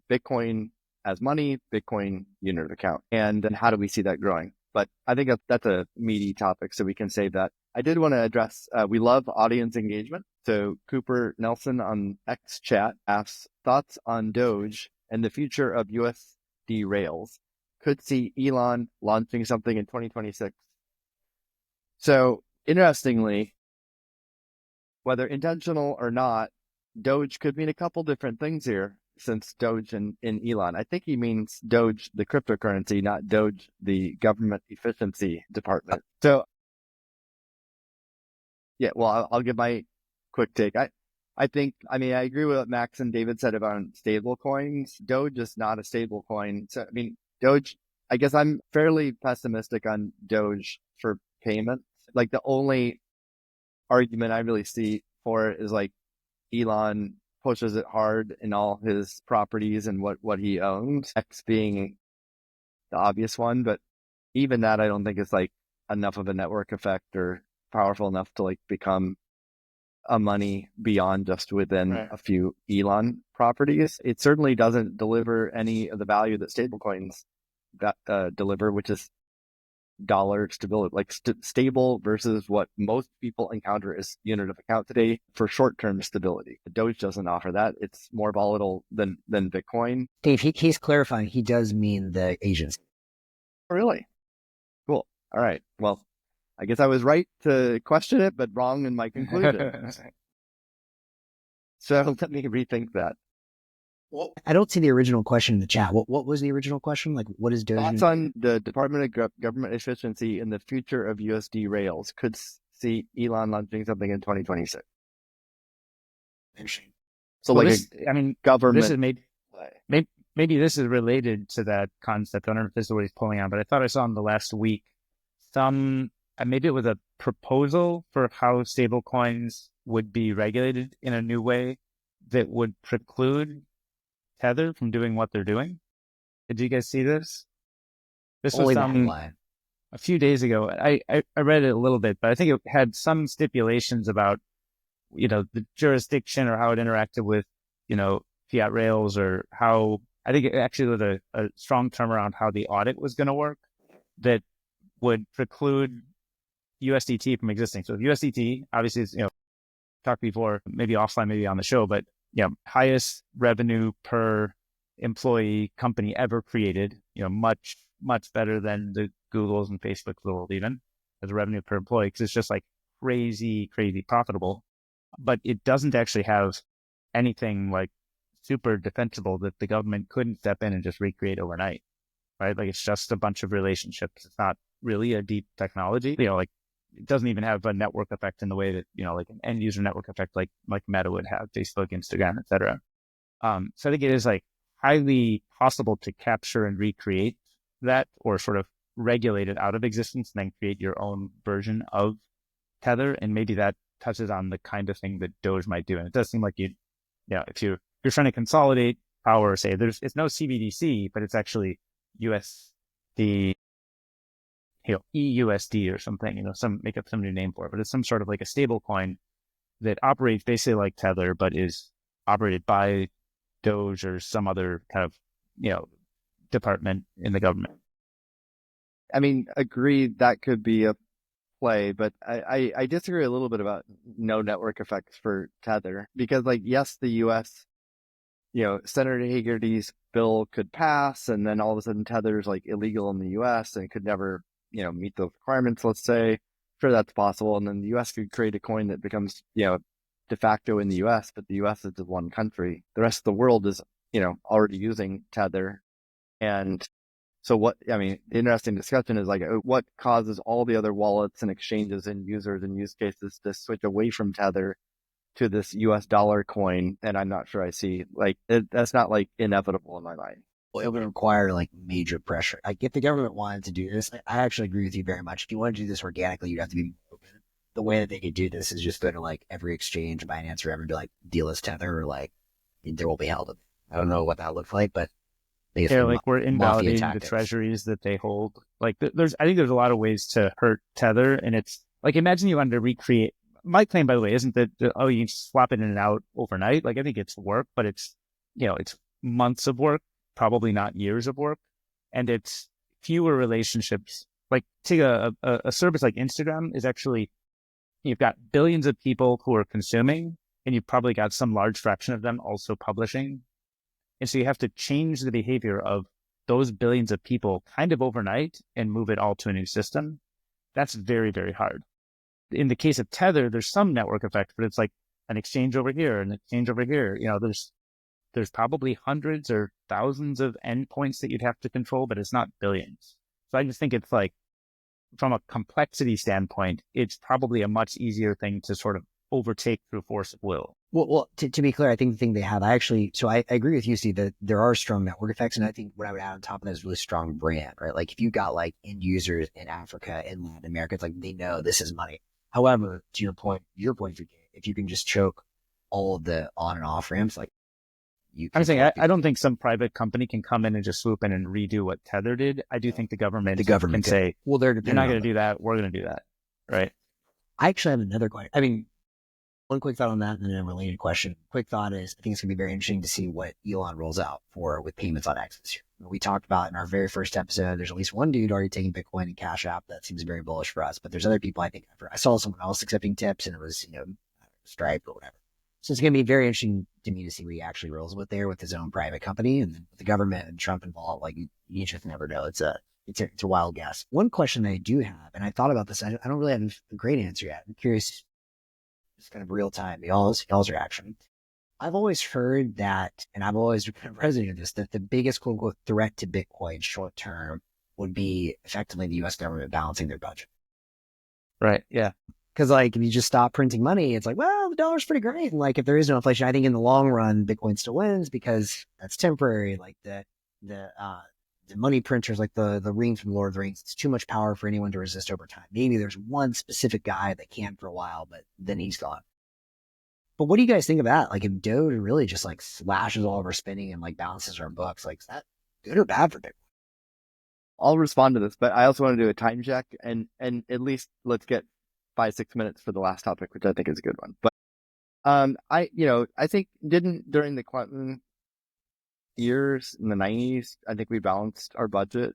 Bitcoin as money, Bitcoin unit of account, and then how do we see that growing? But I think that's a meaty topic, so we can save that. I did want to address, we love audience engagement. So Cooper Nelson on X chat asks, thoughts on Doge and the future of USD rails? Could see Elon launching something in 2026. So interestingly, whether intentional or not, Doge could mean a couple different things here. Since Doge in Elon, I think he means Doge, the cryptocurrency, not Doge, the government efficiency department. So, yeah, well, I'll give my quick take. I agree with what Max and David said about stable coins. Doge is not a stable coin. So, I mean, Doge, I guess I'm fairly pessimistic on Doge for payments. Like the only argument I really see for it is like Elon pushes it hard in all his properties and what he owns, X being the obvious one. But even that, I don't think is like enough of a network effect or powerful enough to like become a money beyond just within a few Elon properties. It certainly doesn't deliver any of the value that stablecoins deliver, which is dollar stability, like stable versus what most people encounter as unit of account today for short-term stability. Doge doesn't offer that. It's more volatile than Bitcoin. Dave, he's clarifying. He does mean the agency. Really? Cool. All right. Well, I guess I was right to question it, but wrong in my conclusion. So let me rethink that. Well, I don't see the original question in the chat. What was the original question? Like, what is Doge? Thoughts on the Department of Government Efficiency and the future of USD rails? Could see Elon launching something in 2026. So, well, government. This is maybe this is related to that concept. I don't know if this is what he's pulling on, but I thought I saw in the last week maybe it was a proposal for how stablecoins would be regulated in a new way that would preclude Tether from doing what they're doing. Did you guys see this? This was a few days ago. I read it a little bit, but I think it had some stipulations about, the jurisdiction or how it interacted with, fiat rails, or how, I think it actually was a strong term around how the audit was going to work that would preclude USDT from existing. So USDT, obviously, is, talked before, maybe offline, maybe on the show, but highest revenue per employee company ever created, much, much better than the Googles and Facebooks of the world, even as a revenue per employee, because it's just like crazy profitable. But it doesn't actually have anything like super defensible that the government couldn't step in and just recreate overnight, right? Like it's just a bunch of relationships. It's not really a deep technology, like it doesn't even have a network effect in the way that, like an end user network effect, like Meta would have, Facebook, Instagram, etc. So I think it is like highly possible to capture and recreate that, or sort of regulate it out of existence and then create your own version of Tether. And maybe that touches on the kind of thing that Doge might do. And it does seem like if you're trying to consolidate power, say it's no CBDC, but it's actually USD, EUSD or something, make up some new name for it, but it's some sort of like a stable coin that operates basically like Tether, but is operated by Doge or some other kind of, department in the government. I mean, agreed, that could be a play, but I disagree a little bit about no network effects for Tether, because yes, the US, Senator Hagerty's bill could pass, and then all of a sudden Tether's like illegal in the US and could never, meet those requirements, let's say. Sure, that's possible. And then the US could create a coin that becomes, de facto in the US, but the US is just one country. The rest of the world is, already using Tether. And So the interesting discussion is like, what causes all the other wallets and exchanges and users and use cases to switch away from Tether to this US dollar coin? And I'm not sure I see, like, that's not like inevitable in my mind. Well, it would require like major pressure. Like if the government wanted to do this, I actually agree with you very much. If you want to do this organically, you'd have to be open. The way that they could do this is just go to like every exchange, Binance or whatever, be like, deal is Tether, or like there will be held. I don't know what that looks like, but yeah, like we're invalidating the treasuries that they hold. Like I think there's a lot of ways to hurt Tether, and it's like, imagine you wanted to recreate. My claim, by the way, isn't that you can swap it in and out overnight. Like I think it's work, but it's it's months of work, probably not years of work, and it's fewer relationships. Like take a service like Instagram is actually, you've got billions of people who are consuming, and you've probably got some large fraction of them also publishing. And so you have to change the behavior of those billions of people kind of overnight and move it all to a new system. That's very, very hard. In the case of Tether, there's some network effect, but it's like an exchange over here, an exchange over here. There's probably hundreds or thousands of endpoints that you'd have to control, but it's not billions. So I just think it's like, from a complexity standpoint, it's probably a much easier thing to sort of overtake through force of will. Well, to be clear, I think the thing they have, I agree with you, Steve, that there are strong network effects. And I think what I would add on top of that is really strong brand, right? Like if you got like end users in Africa and Latin America, it's like, they know this is money. However, to your point, if you can just choke all of the on and off ramps, like I'm saying, I don't think some private company can come in and just swoop in and redo what Tether did. I do think the government can say, well, you're not going to do that. We're going to do that. Right. I actually have another question. I mean, one quick thought on that and then a related question. Quick thought is, I think it's going to be very interesting to see what Elon rolls out with payments on X this year. We talked about in our very first episode, there's at least one dude already taking Bitcoin and Cash App. That seems very bullish for us, but there's other people. I saw someone else accepting tips, and it was, Stripe or whatever. So it's going to be very interesting to me to see what he actually rolls with there with his own private company, and then with the government and Trump involved. Like you just never know. It's a wild guess. One question I do have, and I thought about this, I don't really have a great answer yet. I'm curious, just kind of real time, y'all's reaction. I've always heard that, and I've always been resonated with this, that the biggest quote unquote threat to Bitcoin short term would be effectively the US government balancing their budget. Right. Yeah. Because like if you just stop printing money, it's like, well, the dollar's pretty great. And like if there is no inflation, I think in the long run, Bitcoin still wins because that's temporary. Like the money printers, like the ring from Lord of the Rings, it's too much power for anyone to resist over time. Maybe there's one specific guy that can for a while, but then he's gone. But what do you guys think of that? Like if D.O.G.E really just like slashes all of our spending and like balances our books, like is that good or bad for Bitcoin? I'll respond to this, but I also want to do a time check and at least let's get 5-6 minutes for the last topic, which I think is a good one. But I think during the Clinton years in the 90s, I think we balanced our budget.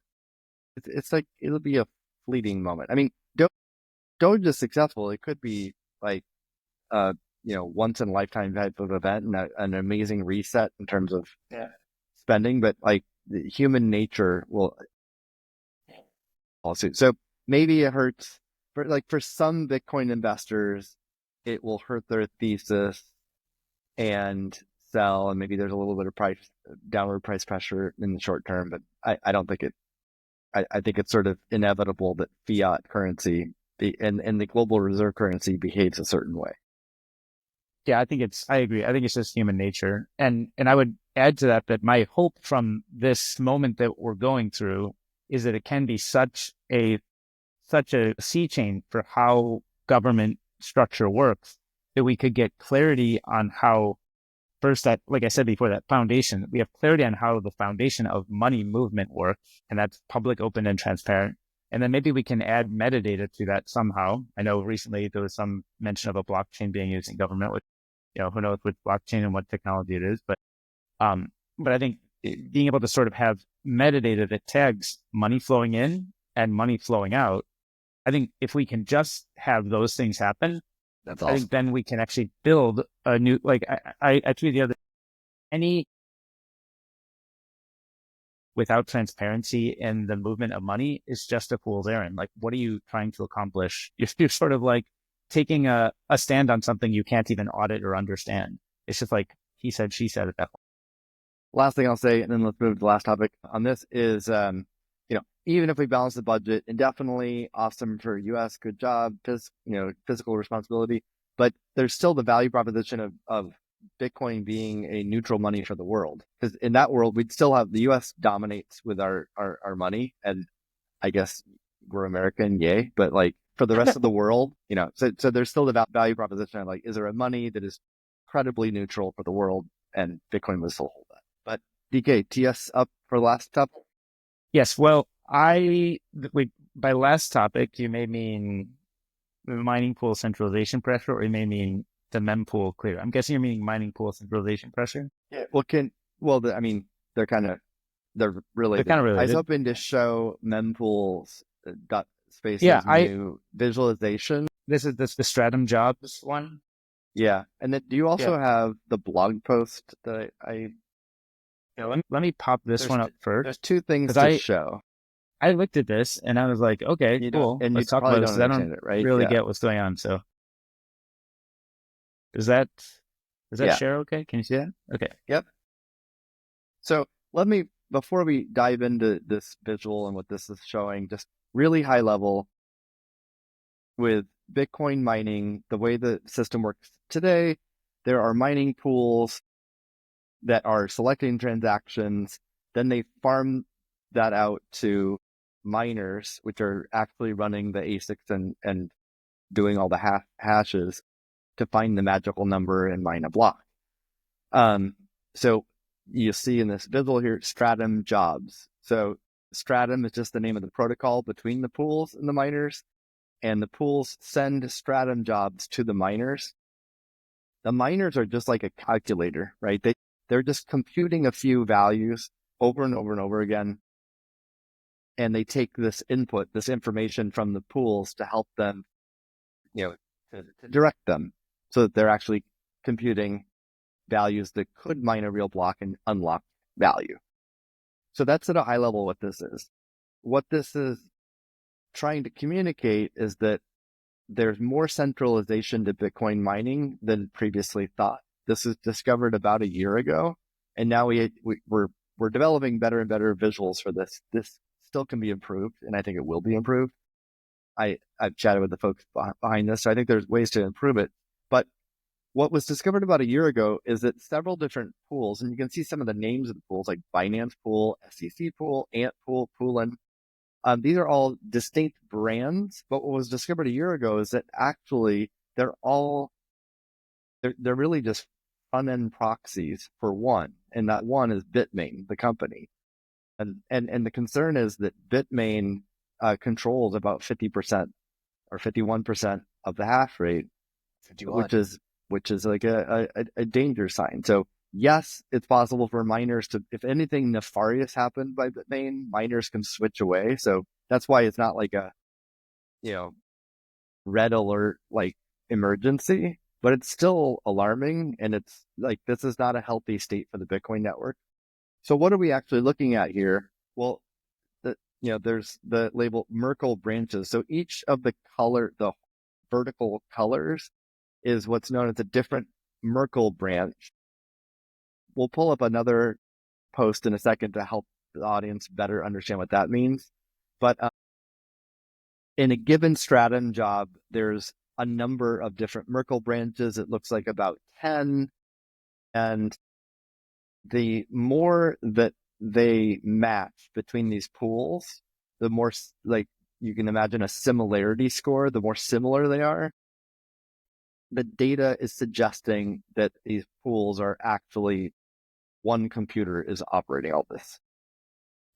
It's like it'll be a fleeting moment. I mean, D.O.G.E is successful. It could be like once in a lifetime type of event and an amazing reset in terms of spending, but like the human nature will also. So maybe it hurts for some Bitcoin investors, it will hurt their thesis and sell, and maybe there's a little bit of downward price pressure in the short term, but I don't think I think it's sort of inevitable that fiat currency and the global reserve currency behaves a certain way. Yeah, I agree. I think it's just human nature. And I would add to that my hope from this moment that we're going through is that it can be such a sea change for how government structure works that we could get clarity on how, first, that, like I said before, that foundation, we have clarity on how the foundation of money movement works, and that's public, open, and transparent. And then maybe we can add metadata to that somehow. I know recently there was some mention of a blockchain being used in government, which, who knows which blockchain and what technology it is. But I think being able to sort of have metadata that tags money flowing in and money flowing out, I think if we can just have those things happen, that's awesome. I think then we can actually build a new, like I tweeted the other, any without transparency in the movement of money is just a fool's errand. Like, what are you trying to accomplish? You're sort of like taking a stand on something you can't even audit or understand. It's just like he said, she said at that point. Last thing I'll say, and then let's move to the last topic on this is, even if we balance the budget indefinitely, awesome for US, good job, fiscal responsibility. But there's still the value proposition of Bitcoin being a neutral money for the world. Because in that world, we'd still have the US dominates with our money. And I guess we're American, yay. But like for the rest of the world, so there's still the value proposition of like, is there a money that is credibly neutral for the world? And Bitcoin will still hold that. But DK, tee us up for the last topic. Yes. Well, by last topic, you may mean the mining pool centralization pressure, or you may mean the mempool clear. I'm guessing you're meaning mining pool centralization pressure. Yeah. They're related. They're kind of I was related. hoping to show Mempools space's Yeah, new visualization. This is the Stratum jobs one. Yeah. And then do you also have the blog post that let me pop this one up first. There's two things to show. I looked at this and I was like, okay, cool. And let's you talk about this. I don't right? really get what's going on. So does that share okay? Can you see that? Okay. Yep. So before we dive into this visual and what this is showing, just really high level with Bitcoin mining, the way the system works today, there are mining pools that are selecting transactions. Then they farm that out to miners, which are actually running the ASICs and doing all the hashes to find the magical number and mine a block. So you see in this visual here, Stratum jobs. So Stratum is just the name of the protocol between the pools and the miners, and the pools send Stratum jobs to the miners. The miners are just like a calculator, right? They're just computing a few values over and over and over again. And they take this input, this information from the pools to help them, to direct them so that they're actually computing values that could mine a real block and unlock value. So that's at a high level what this is. What this is trying to communicate is that there's more centralization to Bitcoin mining than previously thought. This was discovered about a year ago, and now we're developing better and better visuals for this. This still can be improved, and I think it will be improved. I've chatted with the folks behind this, so I think there's ways to improve it. But what was discovered about a year ago is that several different pools, and you can see some of the names of the pools like Binance Pool, SEC Pool, Ant Pool, Poolin. These are all distinct brands, but what was discovered a year ago is that actually they're really just front-end proxies for one, and that one is Bitmain, the company. And the concern is that Bitmain controls about 50% or 51% of the hash rate, 51. which is like a danger sign. So yes, it's possible for miners to, if anything nefarious happened by Bitmain, miners can switch away. So that's why it's not like a, red alert, like emergency, but it's still alarming. And it's like, this is not a healthy state for the Bitcoin network. So what are we actually looking at here? Well, there's the label Merkle branches. So each of the vertical colors is what's known as a different Merkle branch. We'll pull up another post in a second to help the audience better understand what that means. But in a given Stratum job, there's a number of different Merkle branches. It looks like about 10. And the more that they match between these pools, the more, like, you can imagine a similarity score, the more similar they are. The data is suggesting that these pools are actually one computer is operating all this.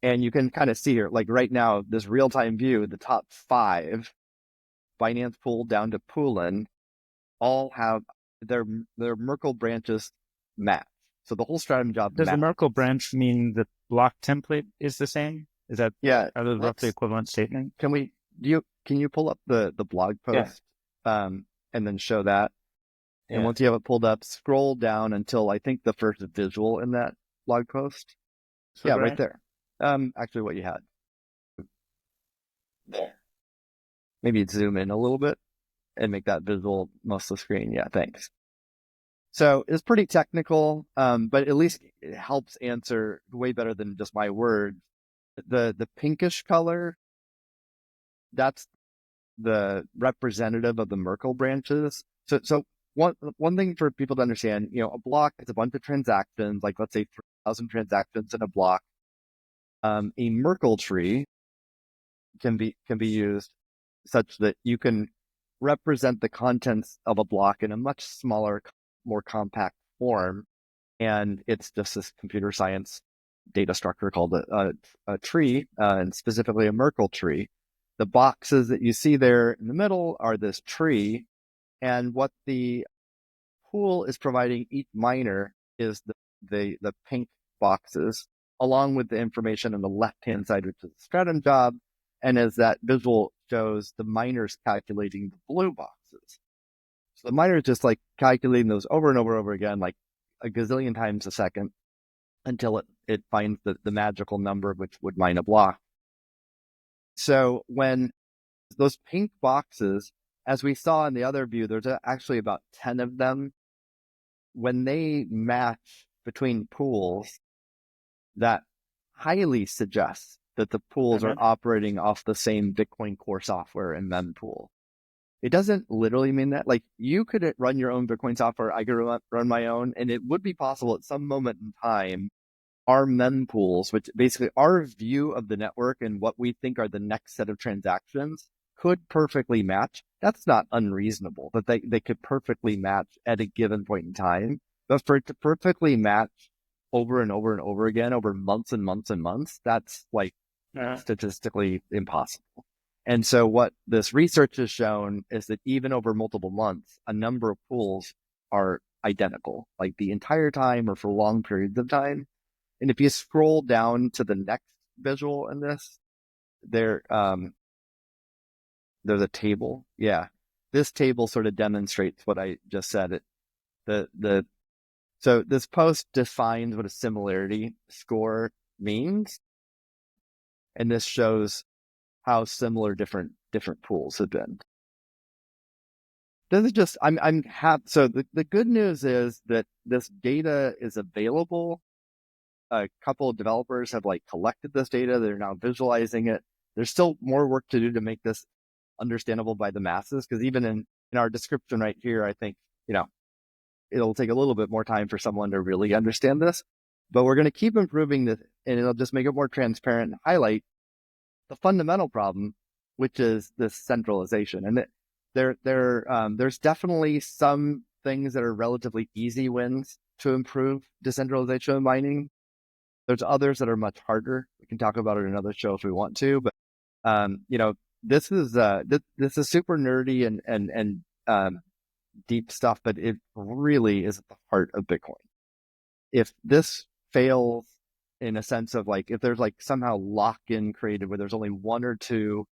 And you can kind of see here, like right now, this real-time view, the top 5, Binance Pool down to Poolin, all have their Merkle branches match. So the whole Stratum job Does match. the Merkle branch mean the block template is the same? Is that, are those roughly equivalent statements? Can you pull up the blog post and then show that? And once you have it pulled up, scroll down until I think the first visual in that blog post. So right there. Actually what you had. There. Maybe zoom in a little bit and make that visible most of the screen. Yeah, thanks. So it's pretty technical, but at least it helps answer way better than just my words. The pinkish color, that's the representative of the Merkle branches. So one thing for people to understand, a block is a bunch of transactions, like let's say 3,000 transactions in a block. A Merkle tree can be used such that you can represent the contents of a block in a much smaller, more compact form. And it's just this computer science data structure called a tree, and specifically a Merkle tree. The boxes that you see there in the middle are this tree, and what the pool is providing each miner is the pink boxes, along with the information on the left-hand side, which is the Stratum job. And as that visual shows, the miners calculating the blue boxes. So the miner is just like calculating those over and over again, like a gazillion times a second, until it finds the magical number which would mine a block. So when those pink boxes, as we saw in the other view, there's actually about 10 of them. When they match between pools, that highly suggests that the pools are operating off the same Bitcoin core software and Mempool. It doesn't literally mean that. Like, you could run your own Bitcoin software, I could run my own, and it would be possible at some moment in time, our Mempools, which basically our view of the network and what we think are the next set of transactions, could perfectly match. That's not unreasonable, that they could perfectly match at a given point in time. But for it to perfectly match over and over again, over months and months and months, that's like statistically impossible. And so what this research has shown is that even over multiple months, a number of pools are identical, like the entire time or for long periods of time. And if you scroll down to the next visual in this, there's a table. Yeah. This table sort of demonstrates what I just said. So this post defines what a similarity score means. And this shows how similar different pools have been. This is just, I'm happy. So the good news is that this data is available. A couple of developers have collected this data. They're now visualizing it. There's still more work to do to make this understandable by the masses, because even in our description right here, I think, it'll take a little bit more time for someone to really understand this, but we're going to keep improving this, and it'll just make it more transparent and highlight the fundamental problem, which is this centralization. And there's definitely some things that are relatively easy wins to improve decentralization of mining. There's others that are much harder. We can talk about it in another show if we want to, but this is super nerdy and deep stuff, but it really is at the heart of Bitcoin. If this fails, in a sense of if there's somehow lock-in created where there's only one or two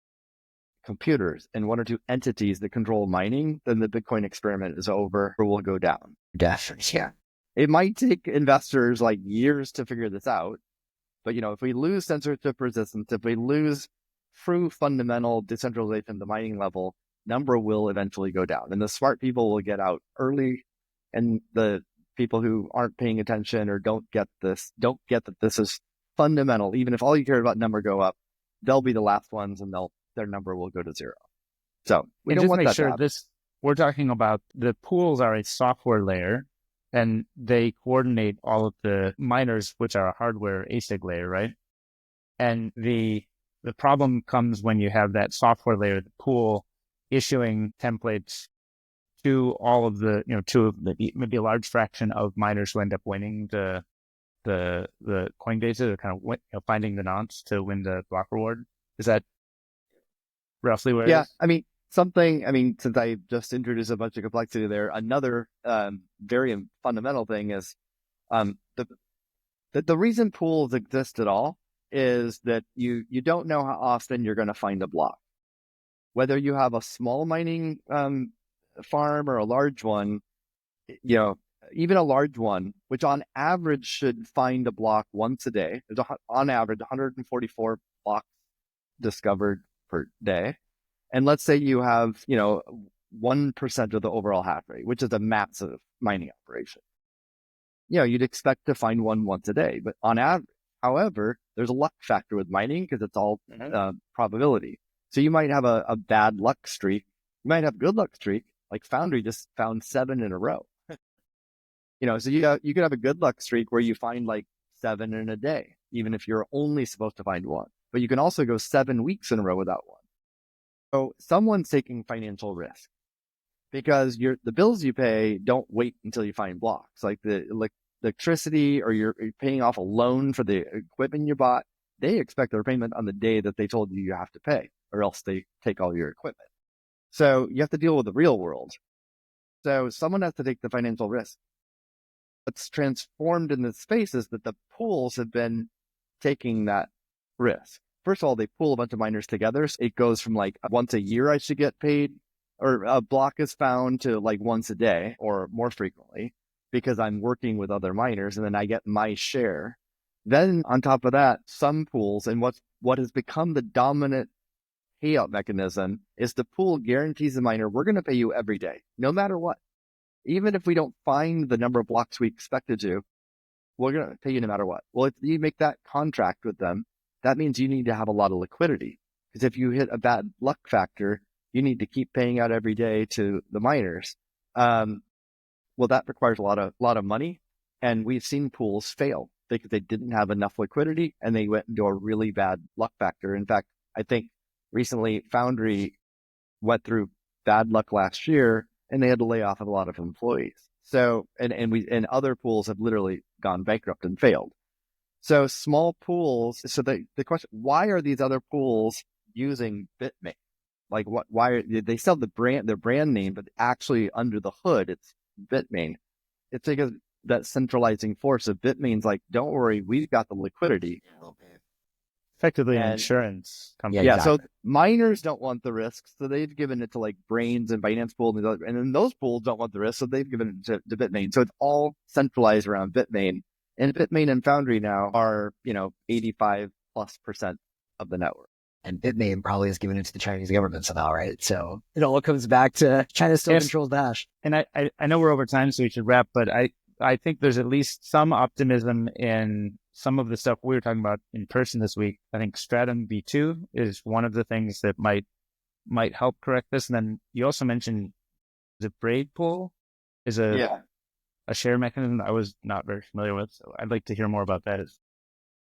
computers and one or two entities that control mining, then the Bitcoin experiment is over or will go down. Definitely, yeah. It might take investors years to figure this out, but if we lose censorship resistance, if we lose true fundamental decentralization at the mining level, number will eventually go down, and the smart people will get out early, and the people who aren't paying attention or don't get that this is fundamental. Even if all you care about number go up, they'll be the last ones, and their number will go to zero. So we don't want that to happen. We're talking about the pools are a software layer, and they coordinate all of the miners, which are a hardware ASIC layer, right? And the problem comes when you have that software layer, the pool, issuing templates to all of the, to maybe a large fraction of miners who end up winning the Coinbase, or kind of finding the nonce to win the block reward. Is that roughly where it is? Since I just introduced a bunch of complexity there, another very fundamental thing is the reason pools exist at all is that you don't know how often you're going to find a block. Whether you have a small mining farm or a large one, even a large one, which on average should find a block once a day. There's on average 144 blocks discovered per day. And let's say you have, 1% of the overall hash rate, which is a massive mining operation. You'd expect to find one once a day, but on average, However, there's a luck factor with mining because it's all probability. So you might have a bad luck streak. You might have a good luck streak. Like Foundry just found 7 in a row. So you could have a good luck streak where you find like 7 in a day, even if you're only supposed to find 1. But you can also go 7 weeks in a row without 1. So someone's taking financial risk because the bills you pay don't wait until you find blocks. Like the electricity, or you're paying off a loan for the equipment you bought. They expect their payment on the day that they told you have to pay, or else they take all your equipment. So you have to deal with the real world. So someone has to take the financial risk. What's transformed in this space is that the pools have been taking that risk. First of all, they pool a bunch of miners together. So it goes from like once a year I should get paid, or a block is found, to like once a day or more frequently, because I'm working with other miners, and then I get my share. Then on top of that, some pools, and what has become the dominant payout mechanism is the pool guarantees the miner, we're going to pay you every day, no matter what. Even if we don't find the number of blocks we expected to, we're going to pay you no matter what. Well, if you make that contract with them, that means you need to have a lot of liquidity. Because if you hit a bad luck factor, you need to keep paying out every day to the miners. Well, that requires a lot of money. And we've seen pools fail because they didn't have enough liquidity and they went into a really bad luck factor. In fact, I think recently Foundry went through bad luck last year and they had to lay off a lot of employees. So, and other pools have literally gone bankrupt and failed. So small pools. So the question, why are these other pools using Bitmain? Like why they sell their brand name, but actually under the hood, it's Bitmain. It's because that centralizing force of Bitmain's like, don't worry, we've got the liquidity. Effectively an insurance company. Yeah, exactly. So miners don't want the risks, so they've given it to like Brains and Binance Pool, and then those pools don't want the risk, so they've given it to Bitmain. So it's all centralized around Bitmain. And Bitmain and Foundry now are, 85+% of the network. And Bitmain probably has given it to the Chinese government somehow, right? So it all comes back to China still controls the hash. And I know we're over time, so we should wrap, but I think there's at least some optimism in some of the stuff we were talking about in person this week. I think Stratum V2 is one of the things that might help correct this. And then you also mentioned the braid pool is a share mechanism that I was not very familiar with. So I'd like to hear more about that.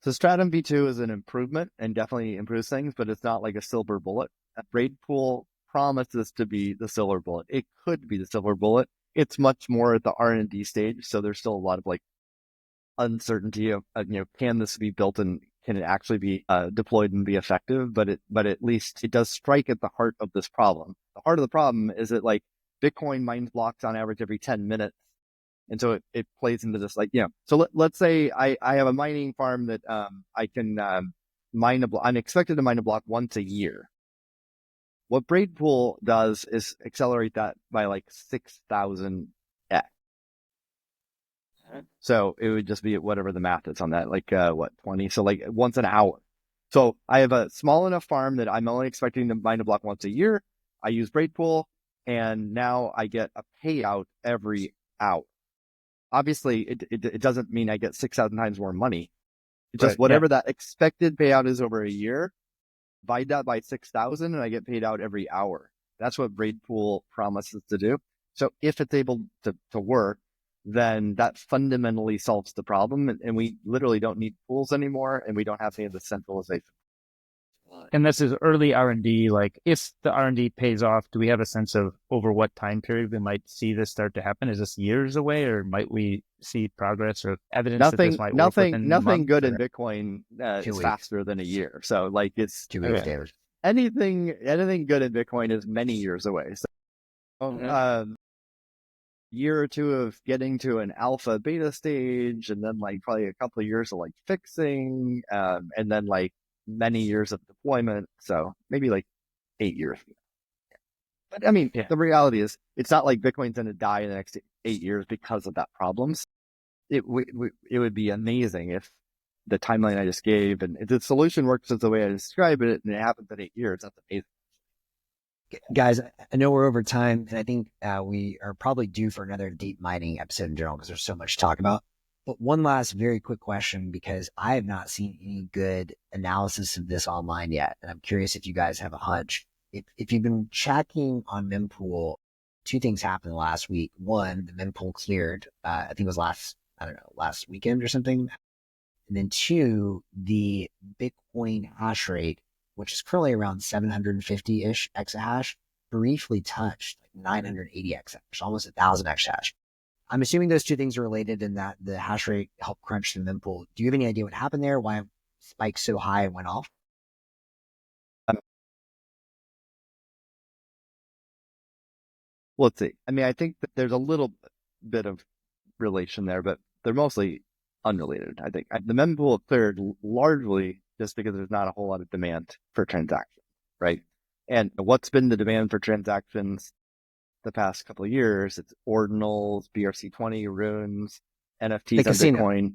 So Stratum V2 is an improvement and definitely improves things, but it's not like a silver bullet. A braid pool promises to be the silver bullet. It could be the silver bullet. It's much more at the R&D stage, so there's still a lot of like uncertainty of can this be built and can it actually be deployed and be effective? But at least it does strike at the heart of this problem. The heart of the problem is that like Bitcoin mines blocks on average every 10 minutes. And so it plays into this, so let's say I have a mining farm that I can mine a block. I'm expected to mine a block once a year. What Braid Pool does is accelerate that by like 6,000x. So it would just be whatever the math is on that, like 20. So like once an hour. So I have a small enough farm that I'm only expecting to mine a block once a year. I use Braid Pool, and now I get a payout every hour. Obviously, it doesn't mean I get 6,000 times more money. It's just whatever that expected payout is over a year, divide that by 6,000, and I get paid out every hour. That's what Braid Pool promises to do. So if it's able to work, then that fundamentally solves the problem, and we literally don't need pools anymore, and we don't have any of the centralization. And this is early R&D. Like, if the R&D pays off, do we have a sense of over what time period we might see this start to happen? Is this years away, or might we see progress or evidence that this might work within nothing good in Bitcoin is faster than a year. So, like, it's 2 weeks, David. Anything good in Bitcoin is many years away. So, year or two of getting to an alpha beta stage, and then like probably a couple of years of like fixing, and then like many years of deployment. So maybe like 8 years. But I mean, the reality is it's not like Bitcoin's going to die in the next 8 years because of that problems. It would be amazing if the timeline I just gave and if the solution works as the way I described it and it happens in 8 years. That's amazing. Guys, I know we're over time, and I think we are probably due for another deep mining episode in general because there's so much to talk about. But one last very quick question, because I have not seen any good analysis of this online yet. And I'm curious if you guys have a hunch. If you've been checking on Mempool, two things happened last week. One, the Mempool cleared, I think it was last weekend or something. And then two, the Bitcoin hash rate, which is currently around 750-ish exahash, briefly touched like 980 exahash, almost 1,000 exahash. I'm assuming those two things are related in that the hash rate helped crunch the mempool. Do you have any idea what happened there? Why it spiked so high and went off? Let's see. I mean, I think that there's a little bit of relation there, but they're mostly unrelated. I think the mempool cleared largely just because there's not a whole lot of demand for transactions, right? And what's been the demand for transactions the past couple of years? It's ordinals, BRC20, runes, NFTs on Bitcoin.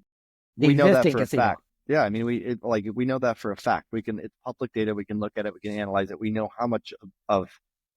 We know that for a fact. Yeah, I mean, we know that for a fact. It's public data. We can look at it. We can analyze it. We know how much of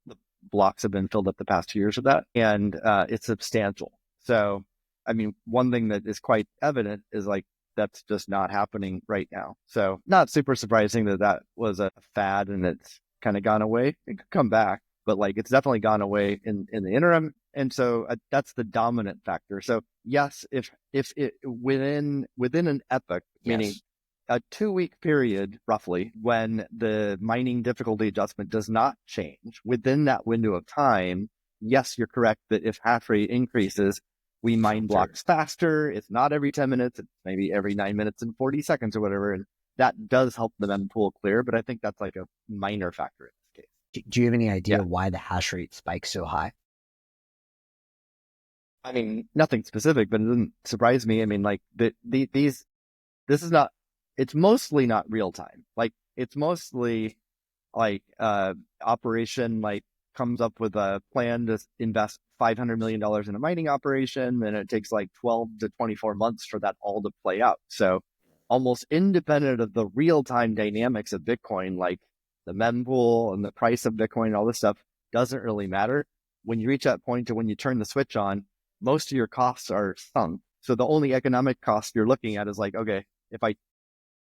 the blocks have been filled up the past 2 years of that, and it's substantial. So, I mean, one thing that is quite evident is like that's just not happening right now. So, not super surprising that was a fad and it's kind of gone away. It could come back, but like it's definitely gone away in the interim. And so that's the dominant factor. So yes, if it within an epoch, meaning a 2-week period roughly, when the mining difficulty adjustment does not change within that window of time, yes, you're correct that if hash rate increases, we mine blocks faster. It's not every 10 minutes, it's maybe every 9 minutes and 40 seconds or whatever. And that does help the mempool clear, but I think that's like a minor factor in this case. Do you have any idea why the hash rate spikes so high? I mean, nothing specific, but it doesn't surprise me. I mean, like this is not, it's mostly not real time. Like it's mostly like operation like comes up with a plan to invest $500 million in a mining operation, and it takes like 12 to 24 months for that all to play out. So almost independent of the real time dynamics of Bitcoin, like the mempool and the price of Bitcoin and all this stuff doesn't really matter. When you reach that point to when you turn the switch on, most of your costs are sunk. So the only economic cost you're looking at is like, okay, if I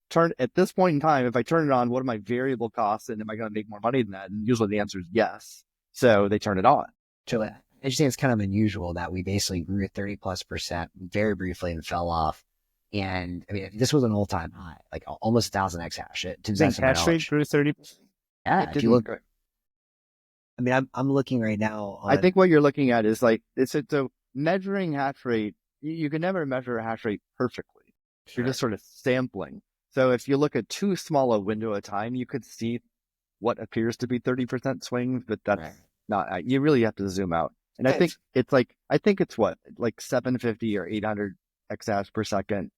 turn at this point in time, if I turn it on, what are my variable costs and am I going to make more money than that? And usually the answer is yes. So they turn it on. So I just think it's kind of unusual that we basically grew 30+% very briefly and fell off. And I mean, this was an all-time high, like almost 1,000 exahash. To think hash rate grew 30%. Yeah, if you look, I mean, I'm looking right now. I think what you're looking at is like so measuring hash rate. You can never measure a hash rate perfectly. You're just sort of sampling. So if you look at too small a window at a time, you could see what appears to be 30% swings, but that's not. You really have to zoom out. And I think it's like what, like 750 or 800 exahash per second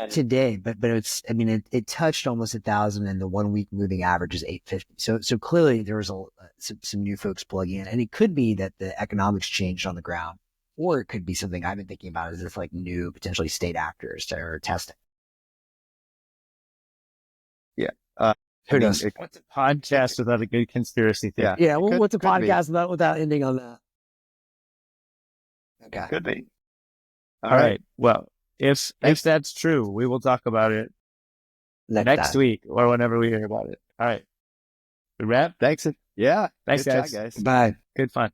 today, but it's, I mean, it touched almost 1,000, and the 1 week moving average is 850. So clearly there was some new folks plugging in, and it could be that the economics changed on the ground, or it could be something I've been thinking about is this like new potentially state actors are testing. Yeah. Who knows? What's a podcast without a good conspiracy theory? Yeah. Well, what's a podcast without ending on that? Okay. Could be. All right. Well, if that's true, we will talk about it next week or whenever we hear about it. All right. Good wrap. Thanks. Yeah. Thanks, Good guys. chat, guys. Bye. Good fun.